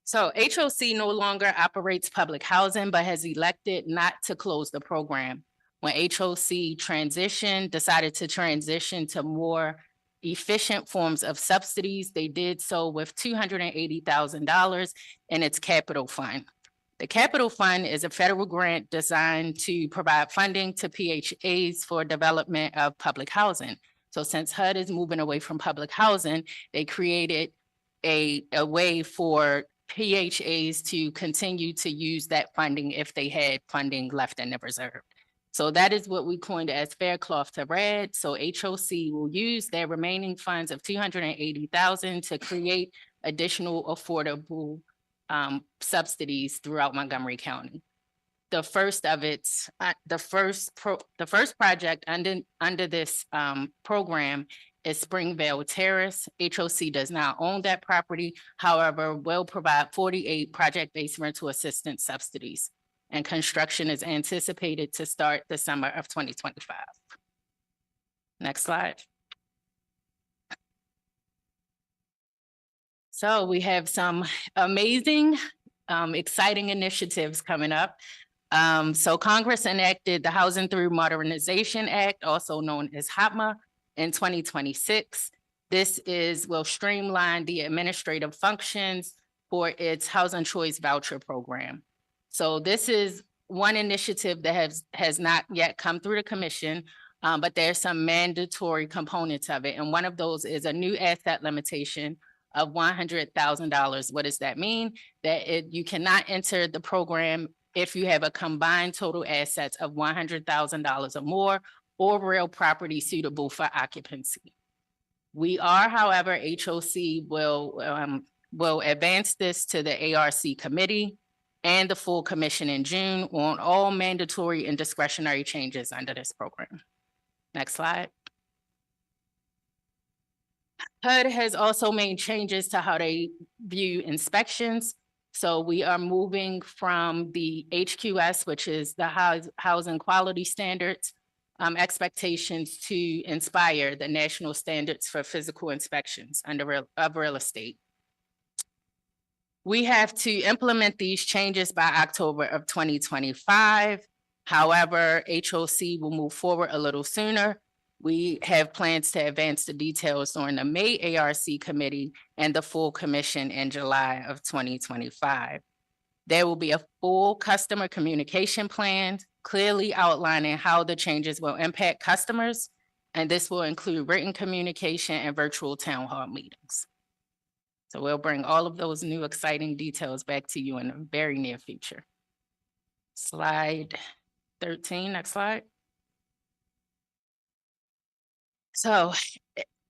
So HOC no longer operates public housing, but has elected not to close the program. When HOC decided to transition to more efficient forms of subsidies, they did so with $280,000 in its capital fund. The capital fund is a federal grant designed to provide funding to PHAs for development of public housing. So since HUD is moving away from public housing, they created a way for PHAs to continue to use that funding if they had funding left in the reserve. So that is what we coined as fair cloth to red. So HOC will use their remaining funds of $280,000 to create additional affordable subsidies throughout Montgomery County. The first of its, the first project under this program is Springvale Terrace. HOC does not own that property, however, will provide 48 project-based rental assistance subsidies, and construction is anticipated to start the summer of 2025. Next slide. So we have some amazing, exciting initiatives coming up. So Congress enacted the Housing Through Modernization Act, also known as HOPMA, in 2026. This will streamline the administrative functions for its housing choice voucher program. So this is one initiative that has not yet come through the commission, but there's some mandatory components of it. And one of those is a new asset limitation of $100,000. What does that mean? That you cannot enter the program if you have a combined total assets of $100,000 or more, or real property suitable for occupancy. We are, however, HOC will advance this to the ARC committee and the full commission in June on all mandatory and discretionary changes under this program. Next slide. HUD has also made changes to how they view inspections. So we are moving from the HQS, which is the housing quality standards, expectations, to Inspire, the national standards for physical inspections of real estate. We have to implement these changes by October of 2025. However, HOC will move forward a little sooner. We have plans to advance the details during the May ARC committee and the full commission in July of 2025. There will be a full customer communication plan clearly outlining how the changes will impact customers, and this will include written communication and virtual town hall meetings. So we'll bring all of those new exciting details back to you in the very near future. Slide 13, next slide. So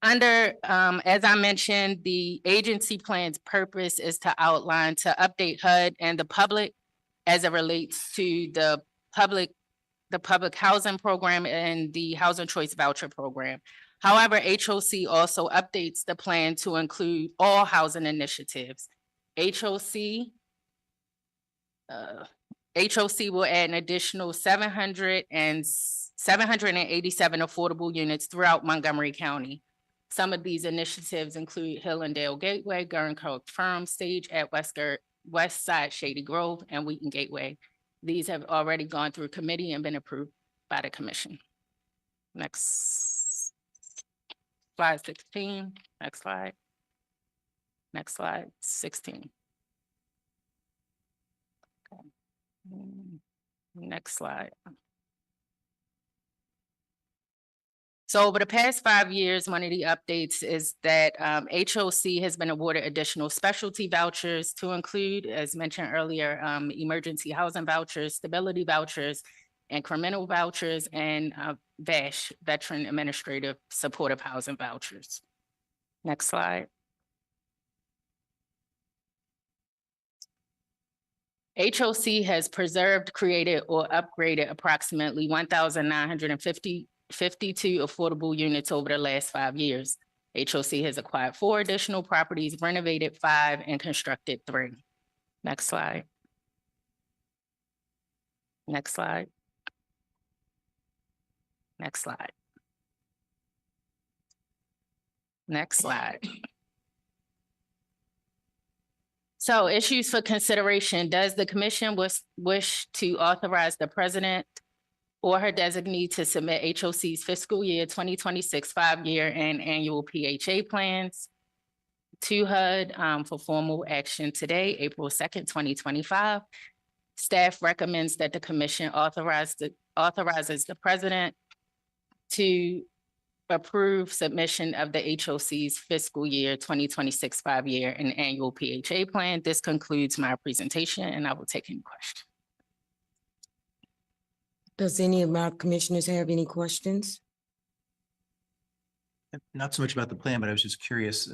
under, as I mentioned, the agency plan's purpose is to outline, to update HUD and the public as it relates to the public housing program and the housing choice voucher program. However, HOC also updates the plan to include all housing initiatives. HOC will add an additional 787 affordable units throughout Montgomery County. Some of these initiatives include Hill and Dale Gateway, Guerncourt Farm Stage at West Side Shady Grove, and Wheaton Gateway. These have already gone through committee and been approved by the commission. Next slide 16, next slide. Next slide, 16. Okay. Next slide. So over the past 5 years, one of the updates is that HOC has been awarded additional specialty vouchers to include, as mentioned earlier, emergency housing vouchers, stability vouchers, incremental vouchers, and VASH, Veteran Administrative Supportive Housing vouchers. Next slide. HOC has preserved, created, or upgraded approximately 1,952 affordable units over the last 5 years. HOC has acquired 4 additional properties, renovated 5, and constructed 3. Next slide. Next slide. Next slide. Next slide. So issues for consideration. Does the commission wish to authorize the president or her designee to submit HOC's fiscal year 2026 5-year and annual PHA plans to HUD for formal action today, April 2nd, 2025. Staff recommends that the commission authorizes the president to approve submission of the HOC's fiscal year 2026 5-year and annual PHA plan. This concludes my presentation, and I will take any questions. Does any of my commissioners have any questions? Not so much about the plan, but I was just curious,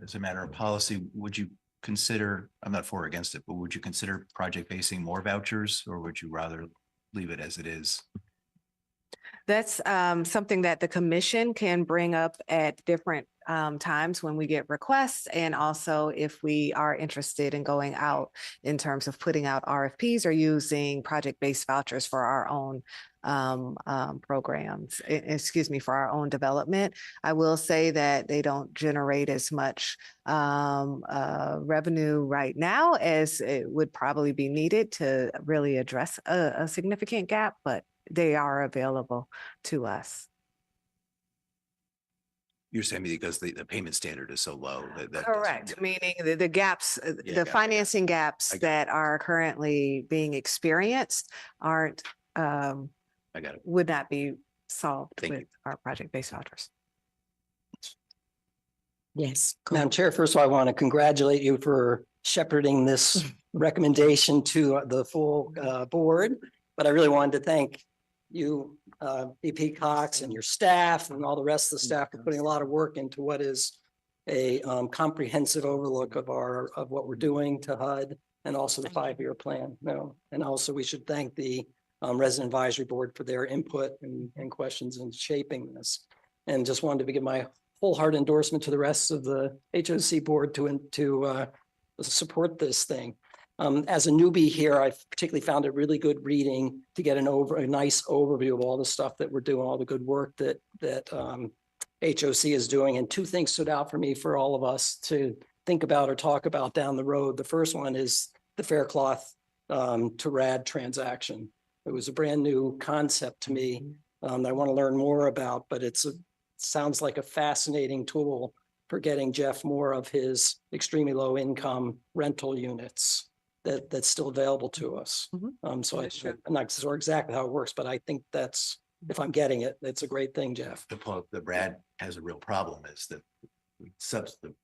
as a matter of policy, would you consider, I'm not for or against it, but would you consider project basing more vouchers, or would you rather leave it as it is? That's something that the commission can bring up at different times when we get requests, and also if we are interested in going out in terms of putting out RFPs or using project-based vouchers for our own programs, for our own development. I will say that they don't generate as much revenue right now as it would probably be needed to really address a significant gap, but they are available to us. You're saying because the payment standard is so low that Correct, meaning the gaps, the financing gaps that are currently being experienced aren't, I got it. would not be solved Thank with you. our project-based vouchers. Yes. Madam Chair, first of all, I want to congratulate you for shepherding this recommendation to the full board, but I really wanted to thank you, VP Cox and your staff and all the rest of the staff for putting a lot of work into what is a comprehensive overlook of of what we're doing to HUD and also the 5-year plan. No, and also we should thank the Resident Advisory Board for their input and questions in shaping this. And just wanted to give my wholehearted endorsement to the rest of the HOC board to support this thing. As a newbie here, I particularly found it really good reading to get a nice overview of all the stuff that we're doing, all the good work that HOC is doing. And 2 things stood out for me for all of us to think about or talk about down the road. The first one is the Faircloth to RAD transaction. It was a brand new concept to me that I want to learn more about, but it sounds like a fascinating tool for getting Jeff more of his extremely low income rental units that's still available to us. So I'm not sure exactly how it works, but I think that's, if I'm getting it, it's a great thing, Jeff. The RAD has a real problem is that the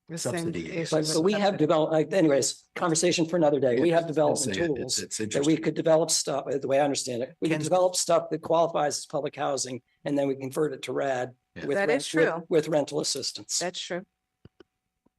The same subsidy. issue with So we have developed, anyways, conversation for another day. We have development It's tools that we interesting. could develop stuff, the way I understand it, we can develop stuff that qualifies as public housing and then we convert it to RAD. Yeah. with That rent- is true. With rental assistance. That's true.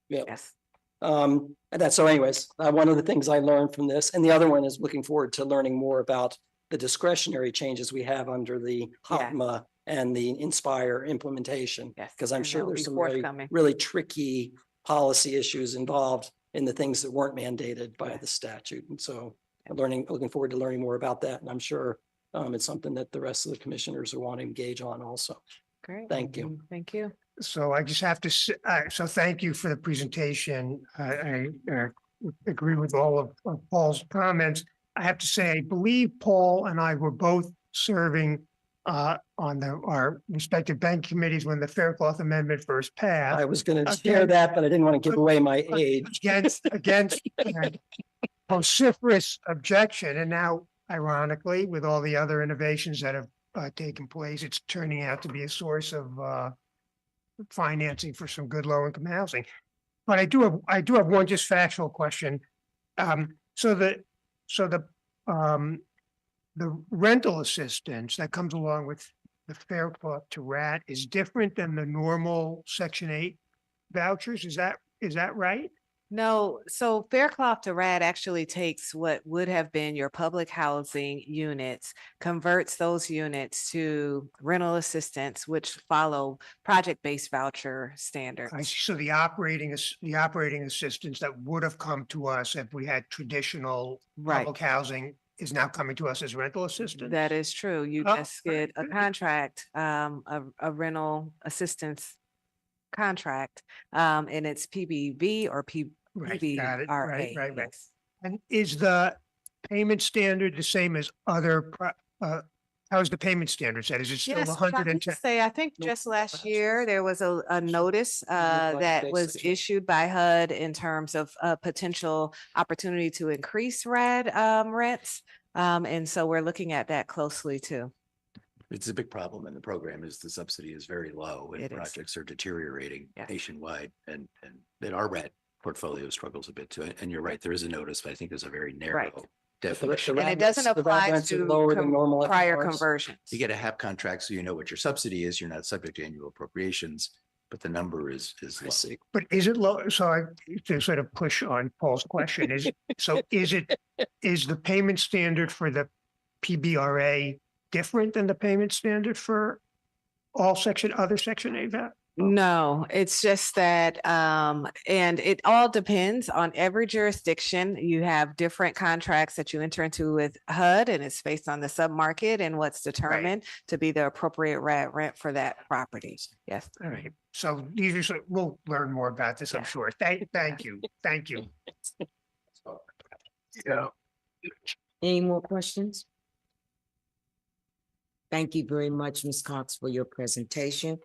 Yeah. Yes. And that's, so anyways, one of the things I learned from this, and the other one is looking forward to learning more about the discretionary changes we have under the Yeah. HOCMA and the Inspire implementation. Yes. Because I'm And sure that'll there's be some really, forthcoming. really tricky policy issues involved in the things that weren't mandated by the statute. And so looking forward to learning more about that. And I'm sure it's something that the rest of the commissioners will want to engage on also. Great. Thank you. Thank you. So I just have to, so thank you for the presentation. I agree with all of Paul's comments. I have to say, I believe Paul and I were both serving on our respective bank committees when the Faircloth Amendment first passed. I was going to Again- share that, but I didn't want to give away my age. Against vociferous objection. And now ironically, with all the other innovations that have taken place, it's turning out to be a source of financing for some good low income housing. But I do have one just factual question. So the rental assistance that comes along with the Faircloth to RAD is different than the normal Section 8 vouchers. Is that right? No, so Faircloth to RAD actually takes what would have been your public housing units, converts those units to rental assistance, which follow project-based voucher standards. I see. So the operating assistance that would have come to us if we had traditional Right. public housing is now coming to us as rental assistance? That is true. You Oh, just get a contract, a rental assistance contract, and it's PBV or Right, got it. Right, PBRA. right. Yes. And is the payment standard the same as other, how is the payment standard set? Is it still Yes, the but I 110? have to say, I think No, just last perhaps. year, there was a notice that project-based was section. issued by HUD in terms of a potential opportunity to increase RAD rents. And so we're looking at that closely too. It's a big problem in the program is the subsidy is very low and It is. projects are deteriorating Yes. nationwide and that our RAD portfolio struggles a bit too. And you're right, there is a notice, but I think there's a very narrow definition. And it doesn't apply to lower than normal prior FFRs. conversions. You get a HAP contract, so you know what your subsidy is. You're not subject to annual appropriations, but the number is I low. see. But is it low? So to sort of push on Paul's question is the payment standard for the PBRA different than the payment standard for all other Section 8 VAT? No, it's just that, and it all depends on every jurisdiction. You have different contracts that you enter into with HUD and it's based on the submarket and what's determined to be the appropriate rent for that property. Yes. All right. So we'll learn more about this, I'm Yeah. sure. Thank you. Thank you. Yeah. Any more questions? Thank you very much, Ms. Cox, for your presentation.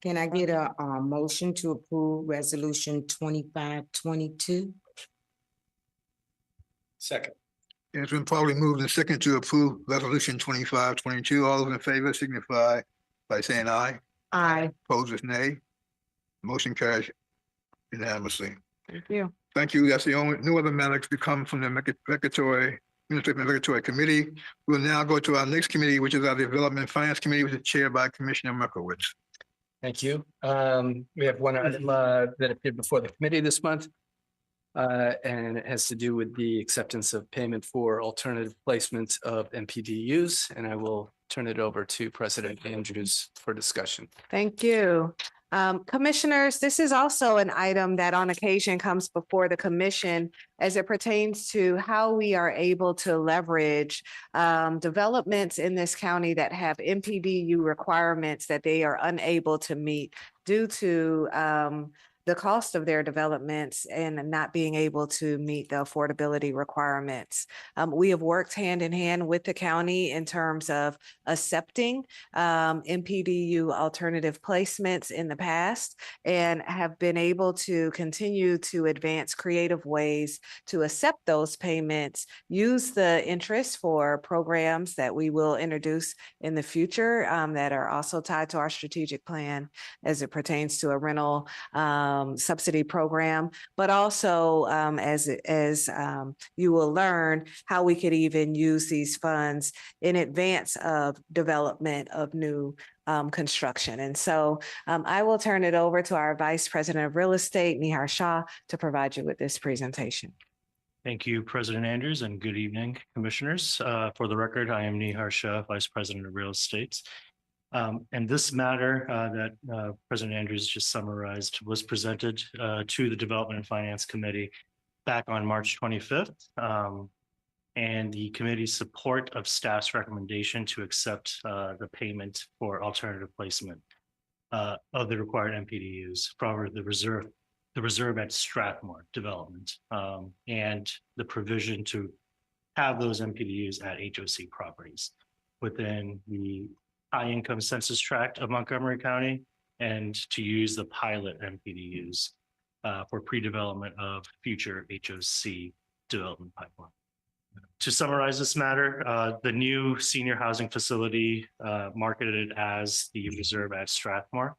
Can I get a motion to approve resolution 2522? Second. It's been probably moved and second to approve resolution 2522. All those in favor signify by saying aye. Aye. Opposed, nay. Motion carries unanimously. Thank you. Thank you. That's the only, no other matters to come from the regulatory Administrative and Regulatory Committee. We'll now go to our next committee, which is our Development and Finance Committee, which is chaired by Commissioner Merkowitz. Thank you. We have one item that appeared before the committee this month. And it has to do with the acceptance of payment for alternative placement of MPDUs. And I will turn it over to President Andrews for discussion. Thank you. Commissioners, this is also an item that on occasion comes before the commission as it pertains to how we are able to leverage developments in this county that have MPDU requirements that they are unable to meet due to the cost of their developments and not being able to meet the affordability requirements. We have worked hand in hand with the county in terms of accepting MPDU alternative placements in the past and have been able to continue to advance creative ways to accept those payments, use the interest for programs that we will introduce in the future that are also tied to our strategic plan as it pertains to a rental subsidy program, but also as you will learn how we could even use these funds in advance of development of new construction. And so I will turn it over to our Vice President of Real Estate, Nihar Shah, to provide you with this presentation. Thank you, President Andrews, and good evening, Commissioners. For the record, I am Nihar Shah, Vice President of Real Estate. And this matter that President Andrews just summarized was presented to the Development and Finance Committee back on March 25th. And the committee's support of staff's recommendation to accept the payment for alternative placement of the required MPDUs for the reserve at Strathmore development and the provision to have those MPDUs at HOC properties within the high income census tract of Montgomery County and to use the pilot MPDUs for pre-development of future HOC development pipeline. To summarize this matter, the new senior housing facility marketed as the Reserve at Strathmore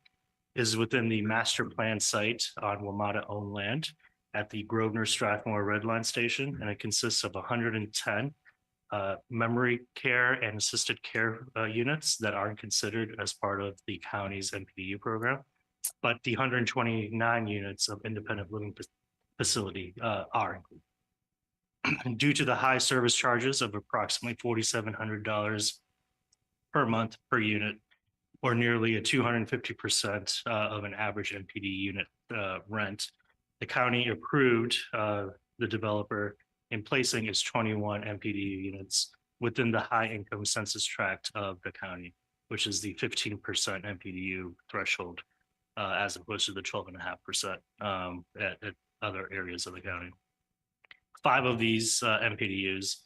is within the master plan site on WMATA owned land at the Grosvenor Strathmore Red Line Station, and it consists of 110 memory care and assisted care units that aren't considered as part of the county's MPDU program, but the 129 units of independent living facility are included. Due to the high service charges of approximately $4,700 per month per unit, or nearly a 250% of an average MPD unit rent, the county approved the developer in placing its 21 MPDU units within the high income census tract of the county, which is the 15% MPDU threshold, as opposed to the 12.5% at other areas of the county. 5 of these MPDUs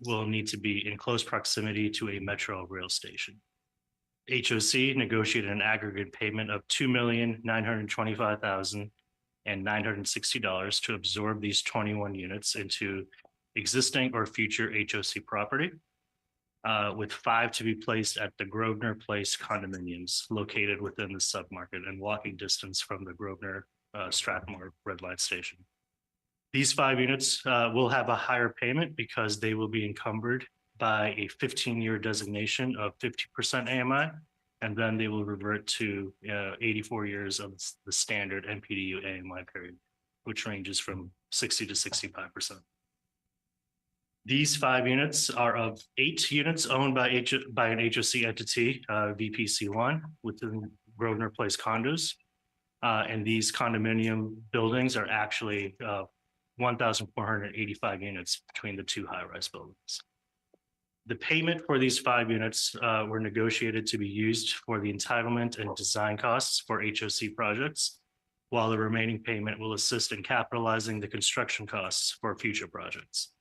will need to be in close proximity to a metro rail station. HOC negotiated an aggregate payment of $2,925,960 to absorb these 21 units into existing or future HOC property, with 5 to be placed at the Grosvenor Place condominiums located within the submarket and walking distance from the Grosvenor Strathmore Red Line Station. These 5 units will have a higher payment because they will be encumbered by a 15-year designation of 50% AMI, and then they will revert to 84 years of the standard MPDU AMI period, which ranges from 60 to 65%. These 5 units are of 8 units owned by an HOC entity, VPC1, within Grosvenor Place condos. And these condominium buildings are actually 1,485 units between the 2 high-rise buildings. The payment for these 5 units were negotiated to be used for the entitlement and design costs for HOC projects, while the remaining payment will assist in capitalizing the construction costs for future projects.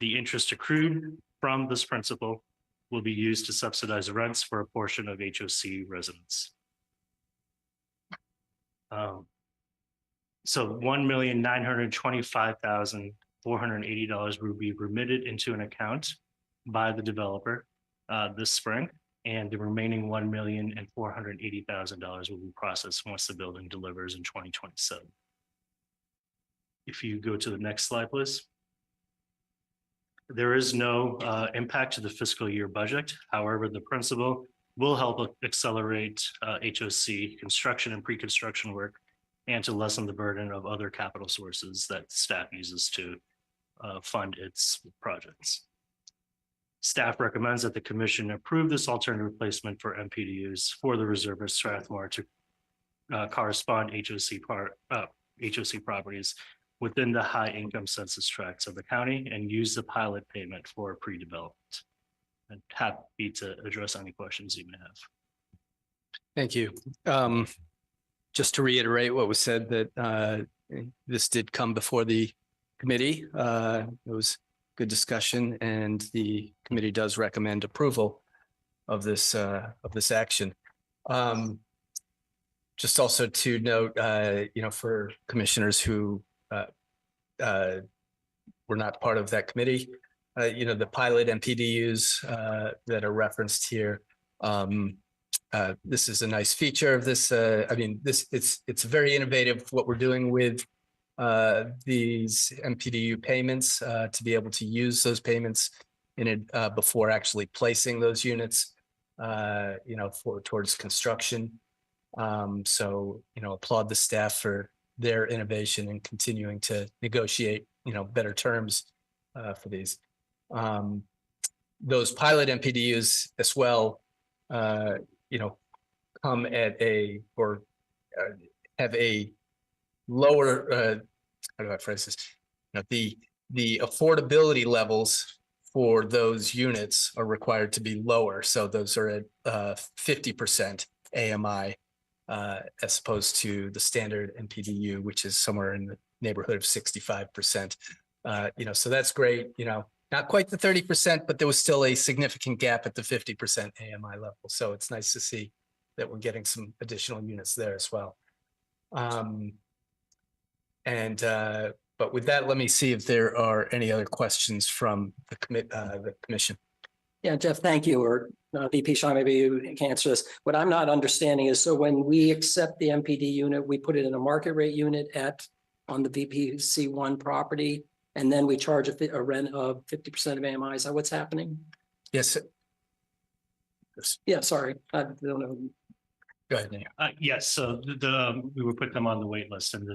The interest accrued from this principal will be used to subsidize rents for a portion of HOC residents. So $1,925,480 will be remitted into an account by the developer this spring, and the remaining $1,480,000 will be processed once the building delivers in 2027. If you go to the next slide, please. There is no impact to the fiscal year budget. However, the principal will help accelerate HOC construction and pre-construction work and to lessen the burden of other capital sources that staff uses to fund its projects. Staff recommends that the commission approve this alternative replacement for MPDUs for the reservist Strathmore to correspond HOC properties within the high income census tracts of the county and use the pilot payment for pre-development. I'm happy to address any questions you may have. Thank you. Just to reiterate what was said, that this did come before the committee. It was good discussion, and the committee does recommend approval of this action. Just also to note, for commissioners who were not part of that committee, the pilot MPDUs that are referenced here. This is a nice feature of this. It's very innovative what we're doing with these MPDU payments to be able to use those payments in it before actually placing those units, towards construction. So applaud the staff for their innovation and continuing to negotiate, better terms for these. Those pilot MPDUs as well, come at have a lower, how do I phrase this? The affordability levels for those units are required to be lower. So those are at 50% AMI as opposed to the standard MPDU, which is somewhere in the neighborhood of 65%. So that's great. Not quite the 30%, but there was still a significant gap at the 50% AMI level. So it's nice to see that we're getting some additional units there as well. But with that, let me see if there are any other questions from the commission. Yeah, Jeff, thank you. Or VP Shaw, maybe you can answer this. What I'm not understanding is, so when we accept the MPD unit, we put it in a market rate unit on the VPC1 property, and then we charge a rent of 50% of AMI. Is that what's happening? Yes. Yeah, sorry. I don't know. Go ahead, Nick. Yes, so we would put them on the wait list, and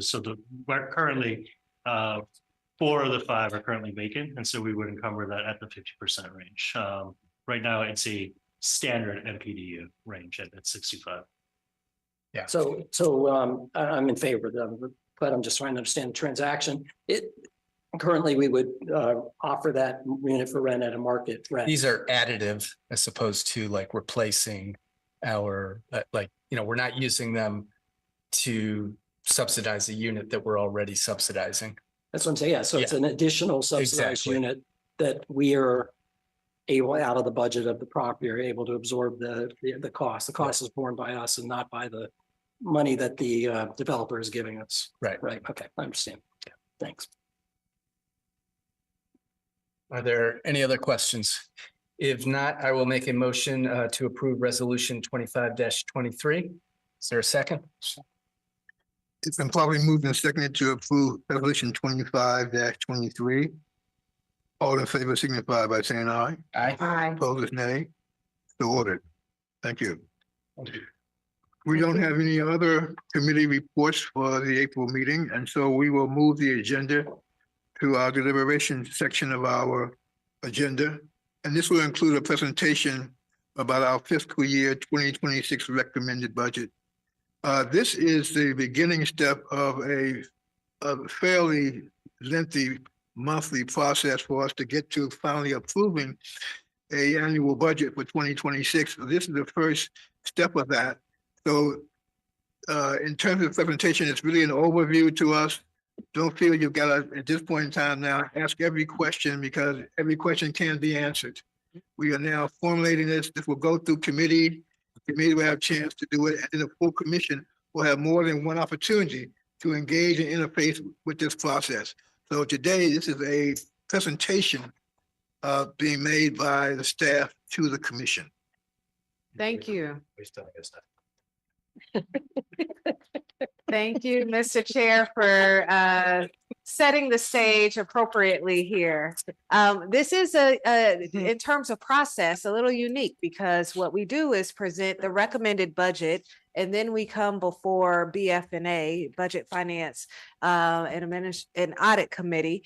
we're currently 4 of the 5 are currently vacant, and so we would encumber that at the 50% range. Right now, it's a standard MPDU range at 65. Yeah. So I'm in favor of them, but I'm just trying to understand the transaction. Currently, we would offer that unit for rent at a market rent. These are additive as opposed to like replacing our, we're not using them to subsidize a unit that we're already subsidizing. That's what I'm saying. Yeah. So it's an additional subsidized unit that we are able, out of the budget of the property, are able to absorb the cost. The cost is borne by us and not by the money that the developer is giving us. Right. Right. Okay. I understand. Yeah. Thanks. Are there any other questions? If not, I will make a motion to approve resolution 25-23. Is there a second? It's been probably moved and seconded to approve resolution 25-23. All in favor signify by saying aye. Aye. Opposed, nay. So ordered. Thank you. We don't have any other committee reports for the April meeting, and so we will move the agenda to our deliberation section of our agenda. And this will include a presentation about our fiscal year 2026 recommended budget. This is the beginning step of a fairly lengthy monthly process for us to get to finally approving an annual budget for 2026. So this is the first step of that. So in terms of presentation, it's really an overview to us. Don't feel you've got to, at this point in time now, ask every question, because every question can be answered. We are now formulating this. This will go through committee. The committee will have a chance to do it, and then the full commission will have more than one opportunity to engage and interface with this process. So today, this is a presentation being made by the staff to the commission. Thank you. Thank you, Mr. Chair, for setting the stage appropriately here. This is in terms of process, a little unique because what we do is present the recommended budget, and then we come before BF&A, Budget Finance and Audit Committee,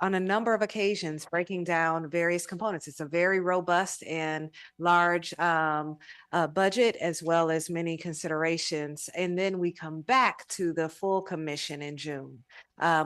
on a number of occasions, breaking down various components. It's a very robust and large budget, as well as many considerations. And then we come back to the full commission in June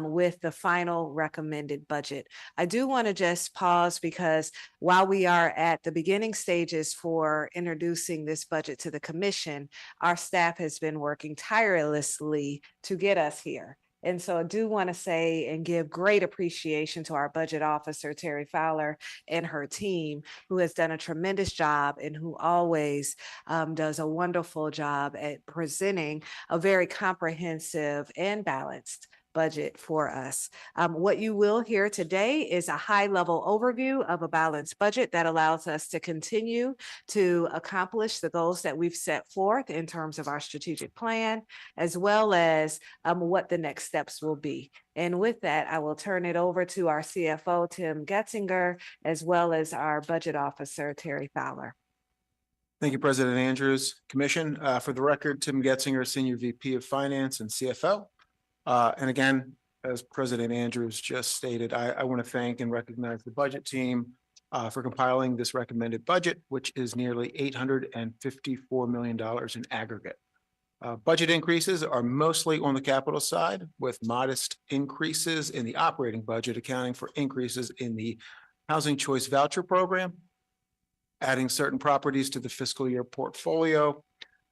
with the final recommended budget. I do want to just pause because while we are at the beginning stages for introducing this budget to the commission, our staff has been working tirelessly to get us here. And so I do want to say and give great appreciation to our budget officer, Terry Fowler, and her team, who has done a tremendous job and who always does a wonderful job at presenting a very comprehensive and balanced budget for us. What you will hear today is a high-level overview of a balanced budget that allows us to continue to accomplish the goals that we've set forth in terms of our strategic plan, as well as what the next steps will be. And with that, I will turn it over to our CFO, Tim Getzinger, as well as our budget officer, Terry Fowler. Thank you, President Andrews. Commission, for the record, Tim Getzinger, Senior VP of Finance and CFO. And again, as President Andrews just stated, I want to thank and recognize the budget team for compiling this recommended budget, which is nearly $854 million in aggregate. Budget increases are mostly on the capital side, with modest increases in the operating budget accounting for increases in the Housing Choice Voucher Program, adding certain properties to the fiscal year portfolio,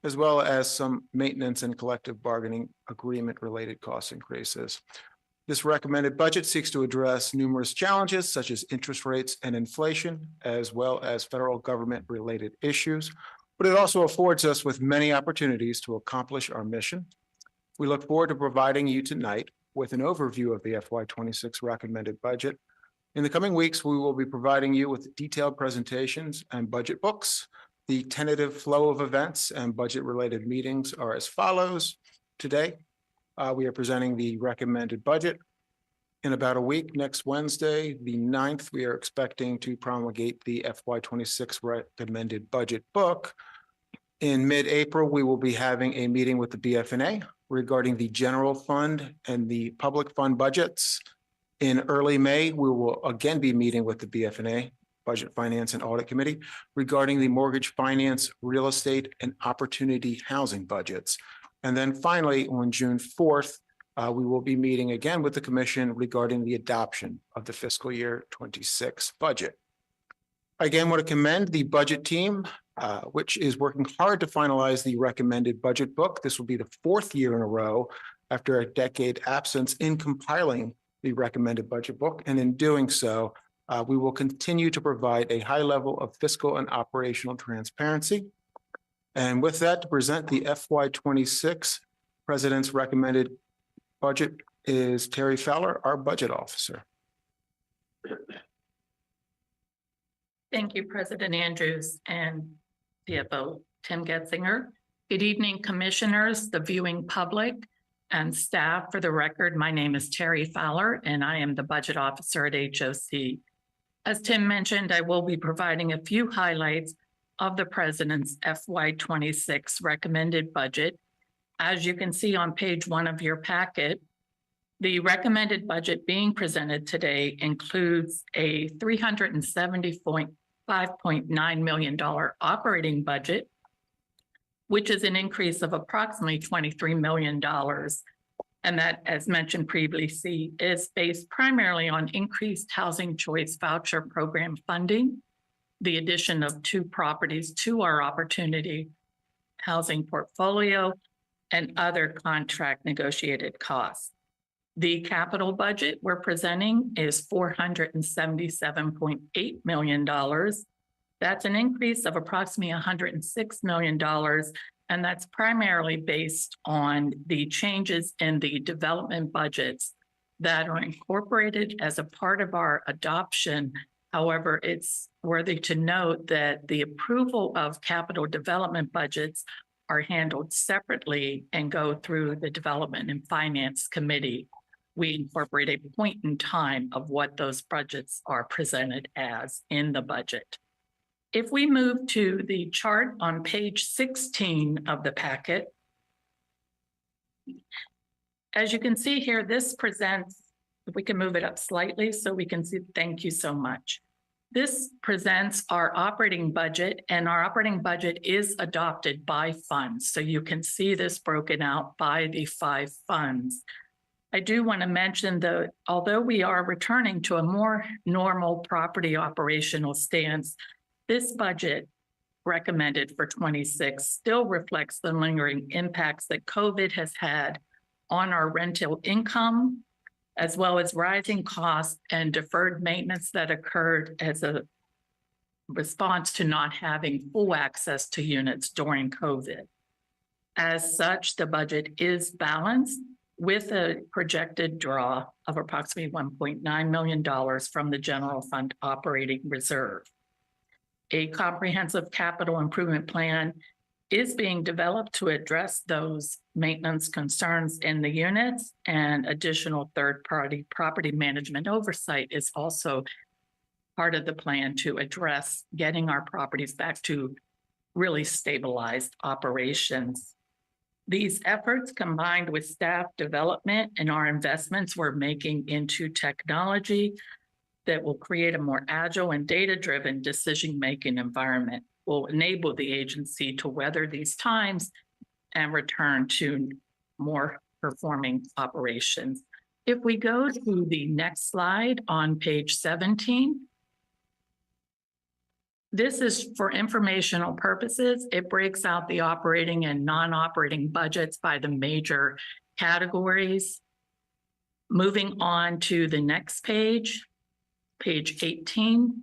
as well as some maintenance and collective bargaining agreement related cost increases. This recommended budget seeks to address numerous challenges such as interest rates and inflation, as well as federal government related issues, but it also affords us with many opportunities to accomplish our mission. We look forward to providing you tonight with an overview of the FY26 recommended budget. In the coming weeks, we will be providing you with detailed presentations and budget books. The tentative flow of events and budget-related meetings are as follows. Today, we are presenting the recommended budget. In about a week, next Wednesday, the 9th, we are expecting to promulgate the FY26 recommended budget book. In mid-April, we will be having a meeting with the BF&A regarding the general fund and the public fund budgets. In early May, we will again be meeting with the BF&A, Budget Finance and Audit Committee, regarding the mortgage finance, real estate, and opportunity housing budgets. And then finally, on June 4th, we will be meeting again with the Commission regarding the adoption of the fiscal year 26 budget. I again want to commend the budget team, which is working hard to finalize the recommended budget book. This will be the 4th year in a row after a decade absence in compiling the recommended budget book. And in doing so, we will continue to provide a high level of fiscal and operational transparency. And with that, to present the FY26 President's recommended budget is Terry Fowler, our budget officer. Thank you, President Andrews and CFO Tim Getzinger. Good evening, commissioners, the viewing public, and staff. For the record, my name is Terry Fowler, and I am the budget officer at HOC. As Tim mentioned, I will be providing a few highlights of the President's FY26 recommended budget. As you can see on page 1 of your packet, the recommended budget being presented today includes a $370.5 million operating budget, which is an increase of approximately $23 million. And that, as mentioned previously, is based primarily on increased Housing Choice Voucher Program funding, the addition of 2 properties to our opportunity housing portfolio, and other contract negotiated costs. The capital budget we're presenting is $477.8 million. That's an increase of approximately $106 million. And that's primarily based on the changes in the development budgets that are incorporated as a part of our adoption. However, it's worthy to note that the approval of capital development budgets are handled separately and go through the Development and Finance Committee. we incorporate a point in time of what those budgets are presented as in the budget. If we move to the chart on page 16 of the packet, as you can see here, this presents, if we can move it up slightly so we can see, thank you so much. This presents our operating budget, and our operating budget is adopted by funds. So you can see this broken out by the 5 funds. I do want to mention that although we are returning to a more normal property operational stance, this budget recommended for 26 still reflects the lingering impacts that COVID has had on our rental income, as well as rising costs and deferred maintenance that occurred as a response to not having full access to units during COVID. As such, the budget is balanced with a projected draw of approximately $1.9 million from the general fund operating reserve. A comprehensive capital improvement plan is being developed to address those maintenance concerns in the units, and additional third-party property management oversight is also part of the plan to address getting our properties back to really stabilized operations. These efforts, combined with staff development and our investments we're making into technology that will create a more agile and data-driven decision-making environment, will enable the agency to weather these times and return to more performing operations. If we go to the next slide on page 17, this is for informational purposes. It breaks out the operating and non-operating budgets by the major categories. Moving on to the next page, page 18.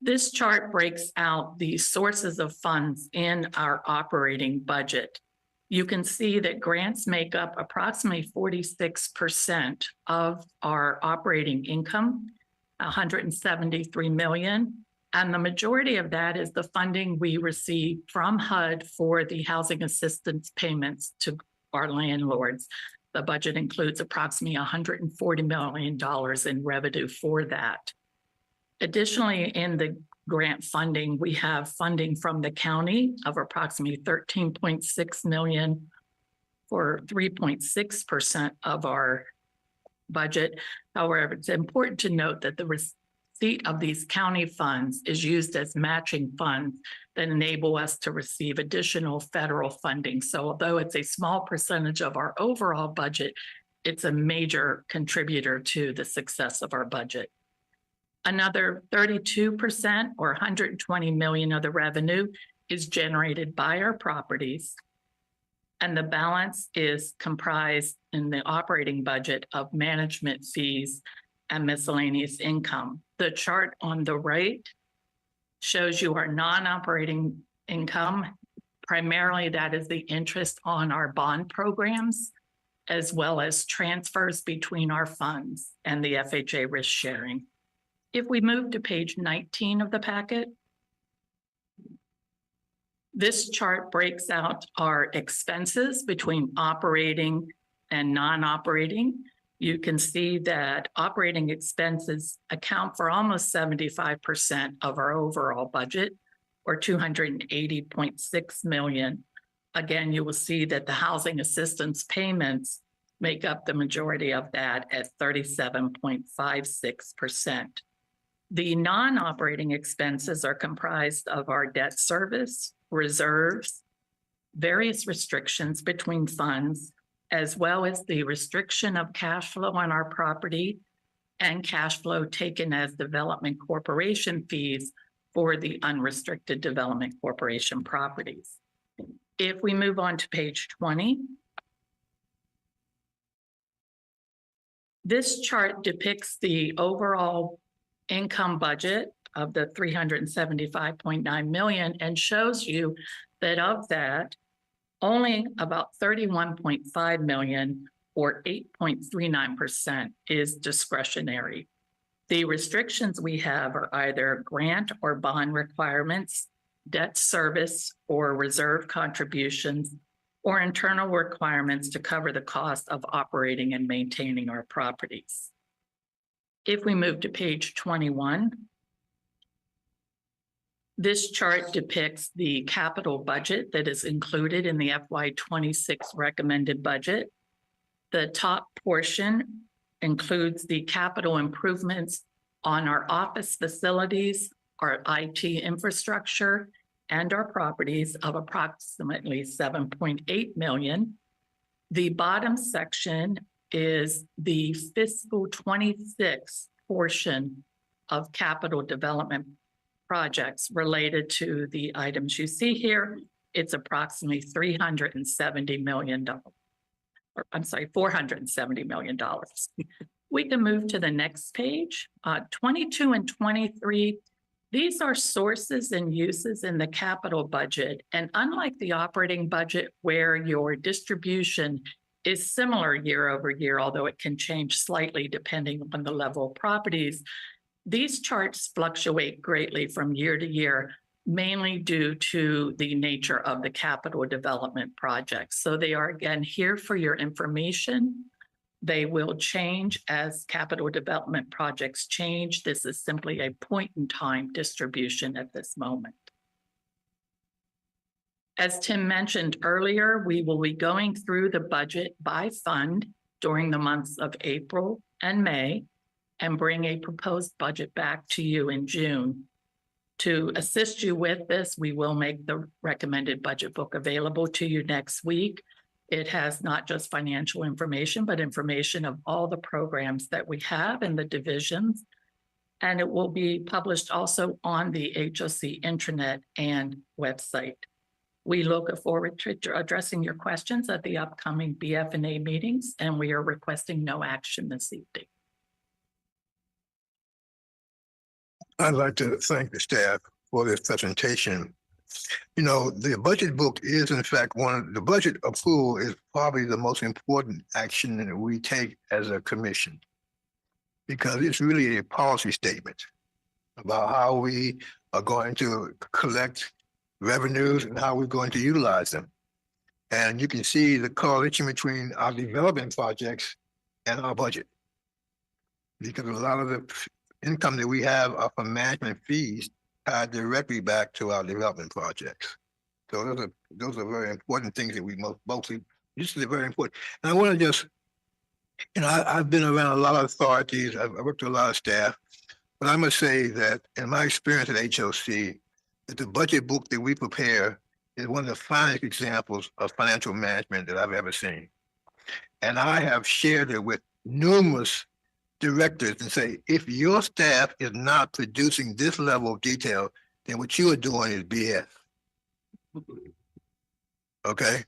This chart breaks out the sources of funds in our operating budget. You can see that grants make up approximately 46% of our operating income, 173 million. And the majority of that is the funding we receive from HUD for the housing assistance payments to our landlords. The budget includes approximately $140 million in revenue for that. Additionally, in the grant funding, we have funding from the county of approximately 13.6 million for 3.6% of our budget. However, it's important to note that the receipt of these county funds is used as matching funds that enable us to receive additional federal funding. So although it's a small percentage of our overall budget, it's a major contributor to the success of our budget. Another 32% or 120 million of the revenue is generated by our properties. And the balance is comprised in the operating budget of management fees and miscellaneous income. The chart on the right shows you our non-operating income. Primarily, that is the interest on our bond programs, as well as transfers between our funds and the FHA risk sharing. If we move to page 19 of the packet, this chart breaks out our expenses between operating and non-operating. You can see that operating expenses account for almost 75% of our overall budget, or 280.6 million. Again, you will see that the housing assistance payments make up the majority of that at 37.56%. The non-operating expenses are comprised of our debt service, reserves, various restrictions between funds, as well as the restriction of cash flow on our property and cash flow taken as development corporation fees for the unrestricted development corporation properties. If we move on to page 20, this chart depicts the overall income budget of the 375.9 million and shows you that of that, only about 31.5 million or 8.39% is discretionary. The restrictions we have are either grant or bond requirements, debt service or reserve contributions, or internal requirements to cover the cost of operating and maintaining our properties. If we move to page 21, this chart depicts the capital budget that is included in the FY26 recommended budget. The top portion includes the capital improvements on our office facilities, our IT infrastructure, and our properties of approximately 7.8 million. The bottom section is the fiscal 26 portion of capital development projects related to the items you see here. It's approximately $370 million. Or, I'm sorry, $470 million. We can move to the next page. 22 and 23, these are sources and uses in the capital budget. And unlike the operating budget where your distribution is similar year over year, although it can change slightly depending on the level of properties, these charts fluctuate greatly from year to year, mainly due to the nature of the capital development projects. So they are, again, here for your information. They will change as capital development projects change. This is simply a point in time distribution at this moment. As Tim mentioned earlier, we will be going through the budget by fund during the months of April and May and bring a proposed budget back to you in June. To assist you with this, we will make the recommended budget book available to you next week. It has not just financial information, but information of all the programs that we have in the divisions. And it will be published also on the HOC intranet and website. We look forward to addressing your questions at the upcoming BF&A meetings, and we are requesting no action this evening. I'd like to thank the staff for this presentation. You know, the budget book is in fact the budget approval is probably the most important action that we take as a commission, because it's really a policy statement about how we are going to collect revenues and how we're going to utilize them. And you can see the correlation between our development projects and our budget, because a lot of the income that we have are from management fees tied directly back to our development projects. So those are very important things that we mostly, this is very important. And I want to just, you know, I've been around a lot of authorities, I've worked with a lot of staff, but I must say that in my experience at HOC, that the budget book that we prepare is one of the finest examples of financial management that I've ever seen. And I have shared it with numerous directors and say, if your staff is not producing this level of detail, then what you are doing is BS. Okay.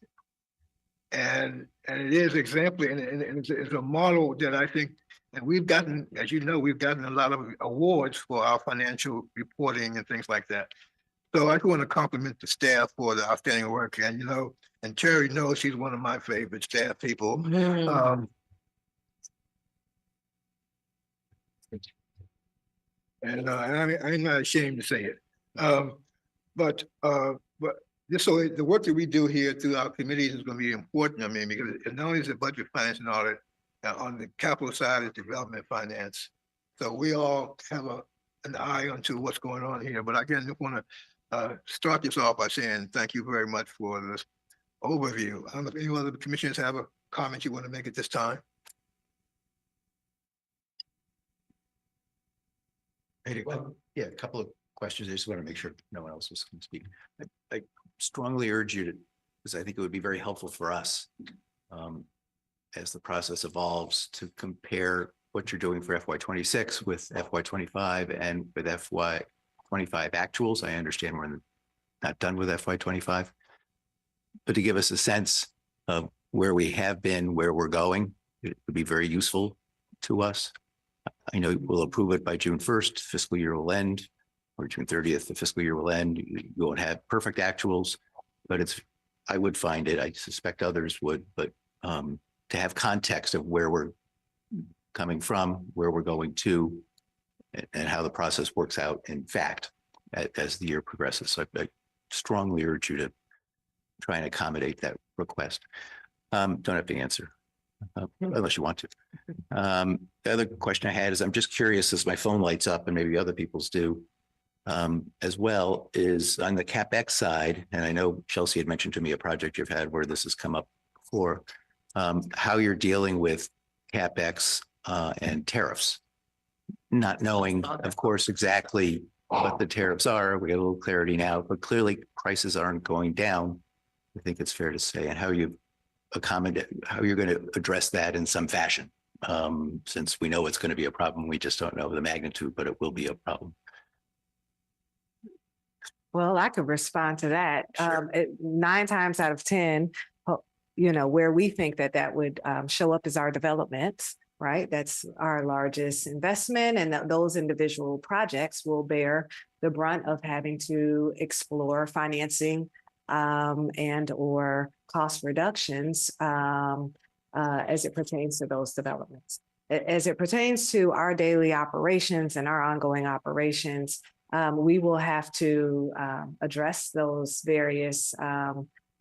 And it is exemplary, and it's a model that I think, and we've gotten, as you know, we've gotten a lot of awards for our financial reporting and things like that. So I want to compliment the staff for the outstanding work. And, you know, and Terry knows she's one of my favorite staff people. And I'm not ashamed to say it. But just so the work that we do here through our committees is going to be important. I mean, because it not only is the budget, finance, and audit, on the capital side is development finance. So we all have an eye onto what's going on here. But again, I just want to start this off by saying thank you very much for this overview. I don't know if any other commissioners have a comment you want to make at this time. Well, yeah, a couple of questions. I just want to make sure no one else was going to speak. I strongly urge you to, because I think it would be very helpful for us as the process evolves, to compare what you're doing for FY26 with FY25 and with FY25 actuals. I understand we're not done with FY25, but to give us a sense of where we have been, where we're going, it would be very useful to us. I know we'll approve it by June 1st, fiscal year will end, or June 30th, the fiscal year will end. You won't have perfect actuals, but I would find it, I suspect others would, but to have context of where we're coming from, where we're going to, and how the process works out in fact as the year progresses. So I strongly urge you to try and accommodate that request. Don't have to answer unless you want to. The other question I had is I'm just curious as my phone lights up and maybe other people's do as well is on the CapEx side. And I know Chelsea had mentioned to me a project you've had where this has come up before, how you're dealing with CapEx and tariffs, not knowing, of course, exactly what the tariffs are. We got a little clarity now, but clearly prices aren't going down. I think it's fair to say, and how you accommodate, how you're going to address that in some fashion. Since we know it's going to be a problem, we just don't know the magnitude, but it will be a problem. Well, I could respond to that. Sure. 9 times out of 10, where we think that would show up is our developments, right? That's our largest investment, and those individual projects will bear the brunt of having to explore financing and or cost reductions as it pertains to those developments. As it pertains to our daily operations and our ongoing operations, we will have to address those various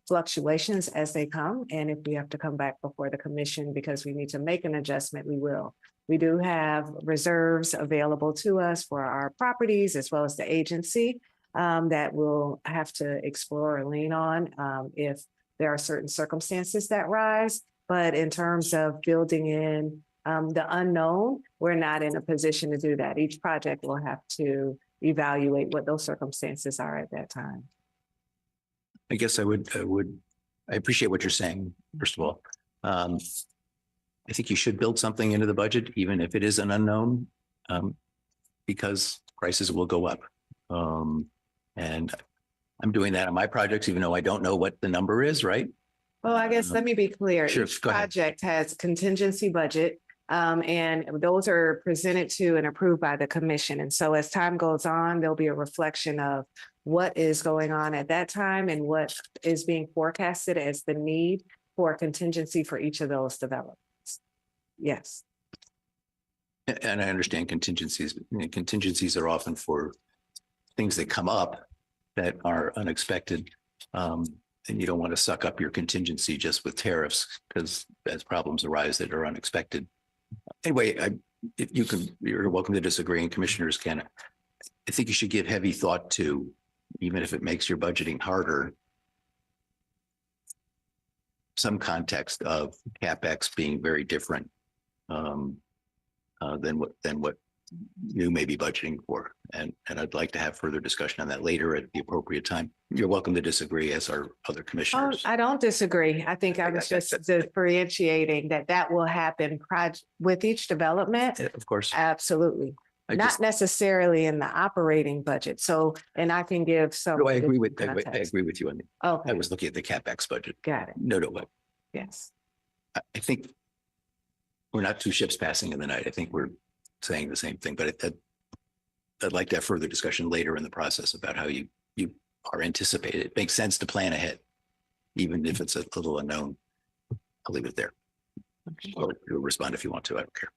fluctuations as they come. And if we have to come back before the commission because we need to make an adjustment, we will. We do have reserves available to us for our properties as well as the agency that we'll have to explore or lean on if there are certain circumstances that rise. But in terms of building in the unknown, we're not in a position to do that. Each project will have to evaluate what those circumstances are at that time. I guess I appreciate what you're saying, first of all. I think you should build something into the budget, even if it is an unknown, because prices will go up. And I'm doing that on my projects, even though I don't know what the number is, right? Well, I guess let me be clear. Sure, Each go ahead. project has contingency budget, and those are presented to and approved by the commission. And so as time goes on, there'll be a reflection of what is going on at that time and what is being forecasted as the need for contingency for each of those developments. Yes. And I understand contingencies. Contingencies are often for things that come up that are unexpected. And you don't want to suck up your contingency just with tariffs because as problems arise that are unexpected. Anyway, if you can, you're welcome to disagree, and commissioners can. I think you should give heavy thought to, even if it makes your budgeting harder, some context of CapEx being very different than what you may be budgeting for. And I'd like to have further discussion on that later at the appropriate time. You're welcome to disagree, as are other commissioners. I don't disagree. I think I was just differentiating that will happen with each development. Of course. Absolutely. Not necessarily in the operating budget. So, and I can give some. No, I agree with you on that. Okay. I was looking at the CapEx budget. Got it. No. Yes. I think we're not two ships passing in the night. I think we're saying the same thing, but I'd like to have further discussion later in the process about how you are anticipated. It makes sense to plan ahead, even if it's a little unknown. I'll leave it there. Or you'll respond if you want to. I don't care.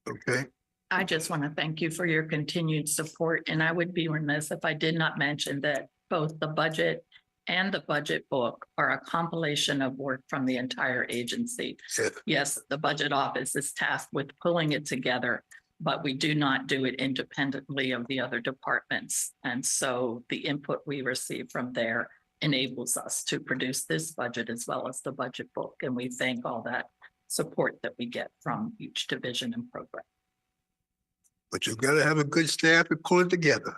Okay. I just want to thank you for your continued support, and I would be remiss if I did not mention that both the budget and the budget book are a compilation of work from the entire agency. Yes, the budget office is tasked with pulling it together, but we do not do it independently of the other departments. And so the input we receive from there enables us to produce this budget as well as the budget book. And we thank all that support that we get from each division and program. But you've got to have a good staff to pull it together.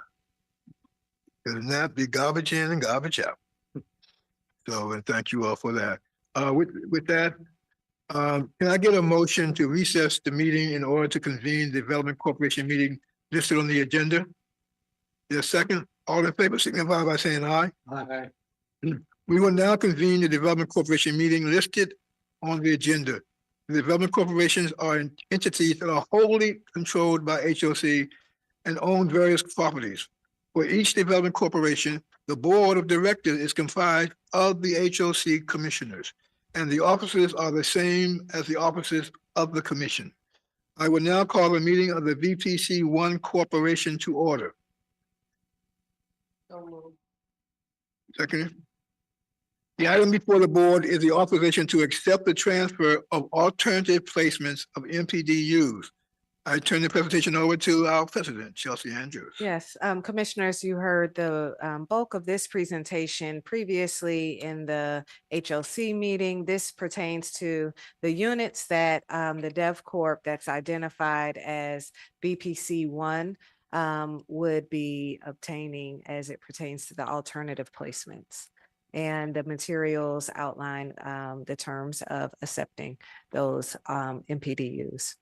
It'll not be garbage in and garbage out. So, and thank you all for that. With that, can I get a motion to recess the meeting in order to convene the Development Corporation meeting listed on the agenda? Is there a second? All in favor, signify by saying aye. Aye. We will now convene the Development Corporation meeting listed on the agenda. The development corporations are entities that are wholly controlled by HOC and own various properties. For each development corporation, the board of directors is comprised of the HOC commissioners, and the officers are the same as the officers of the commission. I will now call the meeting of the VPC1 Corporation to order. Second, The item before the board is the authorization to accept the transfer of alternative placements of MPDUs. I turn the presentation over to our president, Chelsea Andrews. Yes, commissioners, you heard the bulk of this presentation previously in the HOC meeting. This pertains to the units that the Dev Corp that's identified as BPC 1 would be obtaining as it pertains to the alternative placements. And the materials outline the terms of accepting those MPDUs.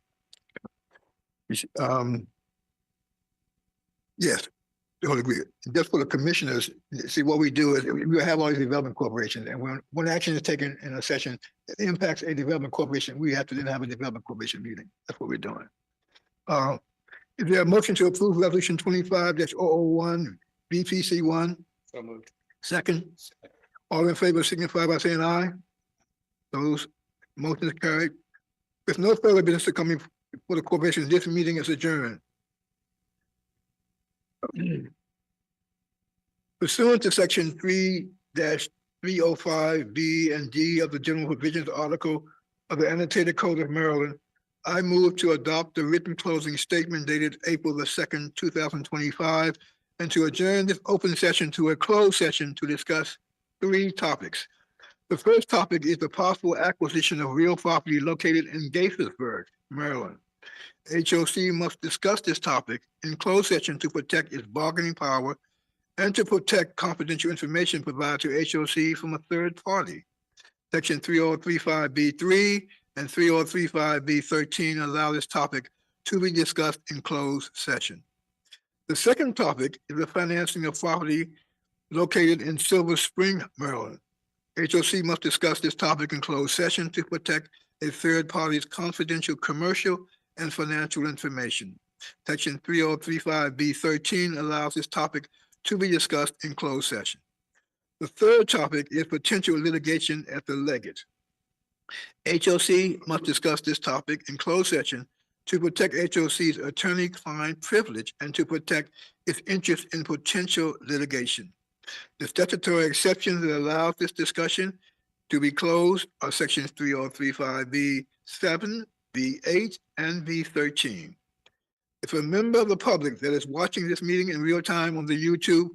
Yes, totally agree. Just for the commissioners, see what we do is we have all these development corporations, and when action is taken in a session that impacts a development corporation, we have to then have a development corporation meeting. That's what we're doing. Is there a motion to approve resolution 25-001 BPC 1? So moved. Second, all in favor signify by saying aye. Those motions carried. With no further business to come before the corporation, this meeting is adjourned. Pursuant to section 3-305B and D of the General Provisions Article of the Annotated Code of Maryland, I move to adopt the written closing statement dated April the 2nd, 2025, and to adjourn this open session to a closed session to discuss 3 topics. The first topic is the possible acquisition of real property located in Gaithersburg, Maryland. HOC must discuss this topic in closed session to protect its bargaining power and to protect confidential information provided to HOC from a third party. Section 3035B3 and 3035B13 allow this topic to be discussed in closed session. The second topic is the financing of property located in Silver Spring, Maryland. HOC must discuss this topic in closed session to protect a third party's confidential commercial and financial information. Section 3035B13 allows this topic to be discussed in closed session. The third topic is potential litigation at the Leggett. HOC must discuss this topic in closed session to protect HOC's attorney-client privilege and to protect its interest in potential litigation. The statutory exceptions that allow this discussion to be closed are sections 3035B7, B8, and B13. If a member of the public that is watching this meeting in real time on the YouTube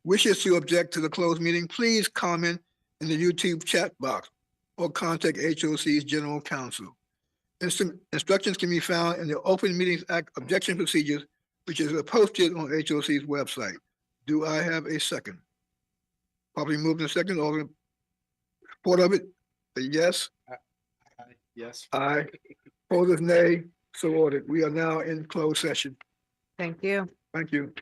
wishes to object to the closed meeting, please comment in the YouTube chat box or contact HOC's General Counsel. Instructions can be found in the Open Meetings Act objection procedures, which is posted on HOC's website. Do I have a second? Probably moved in second. All in support of it? Yes. Yes. Aye. Opposers, nay. So ordered. We are now in closed session. Thank you. Thank you.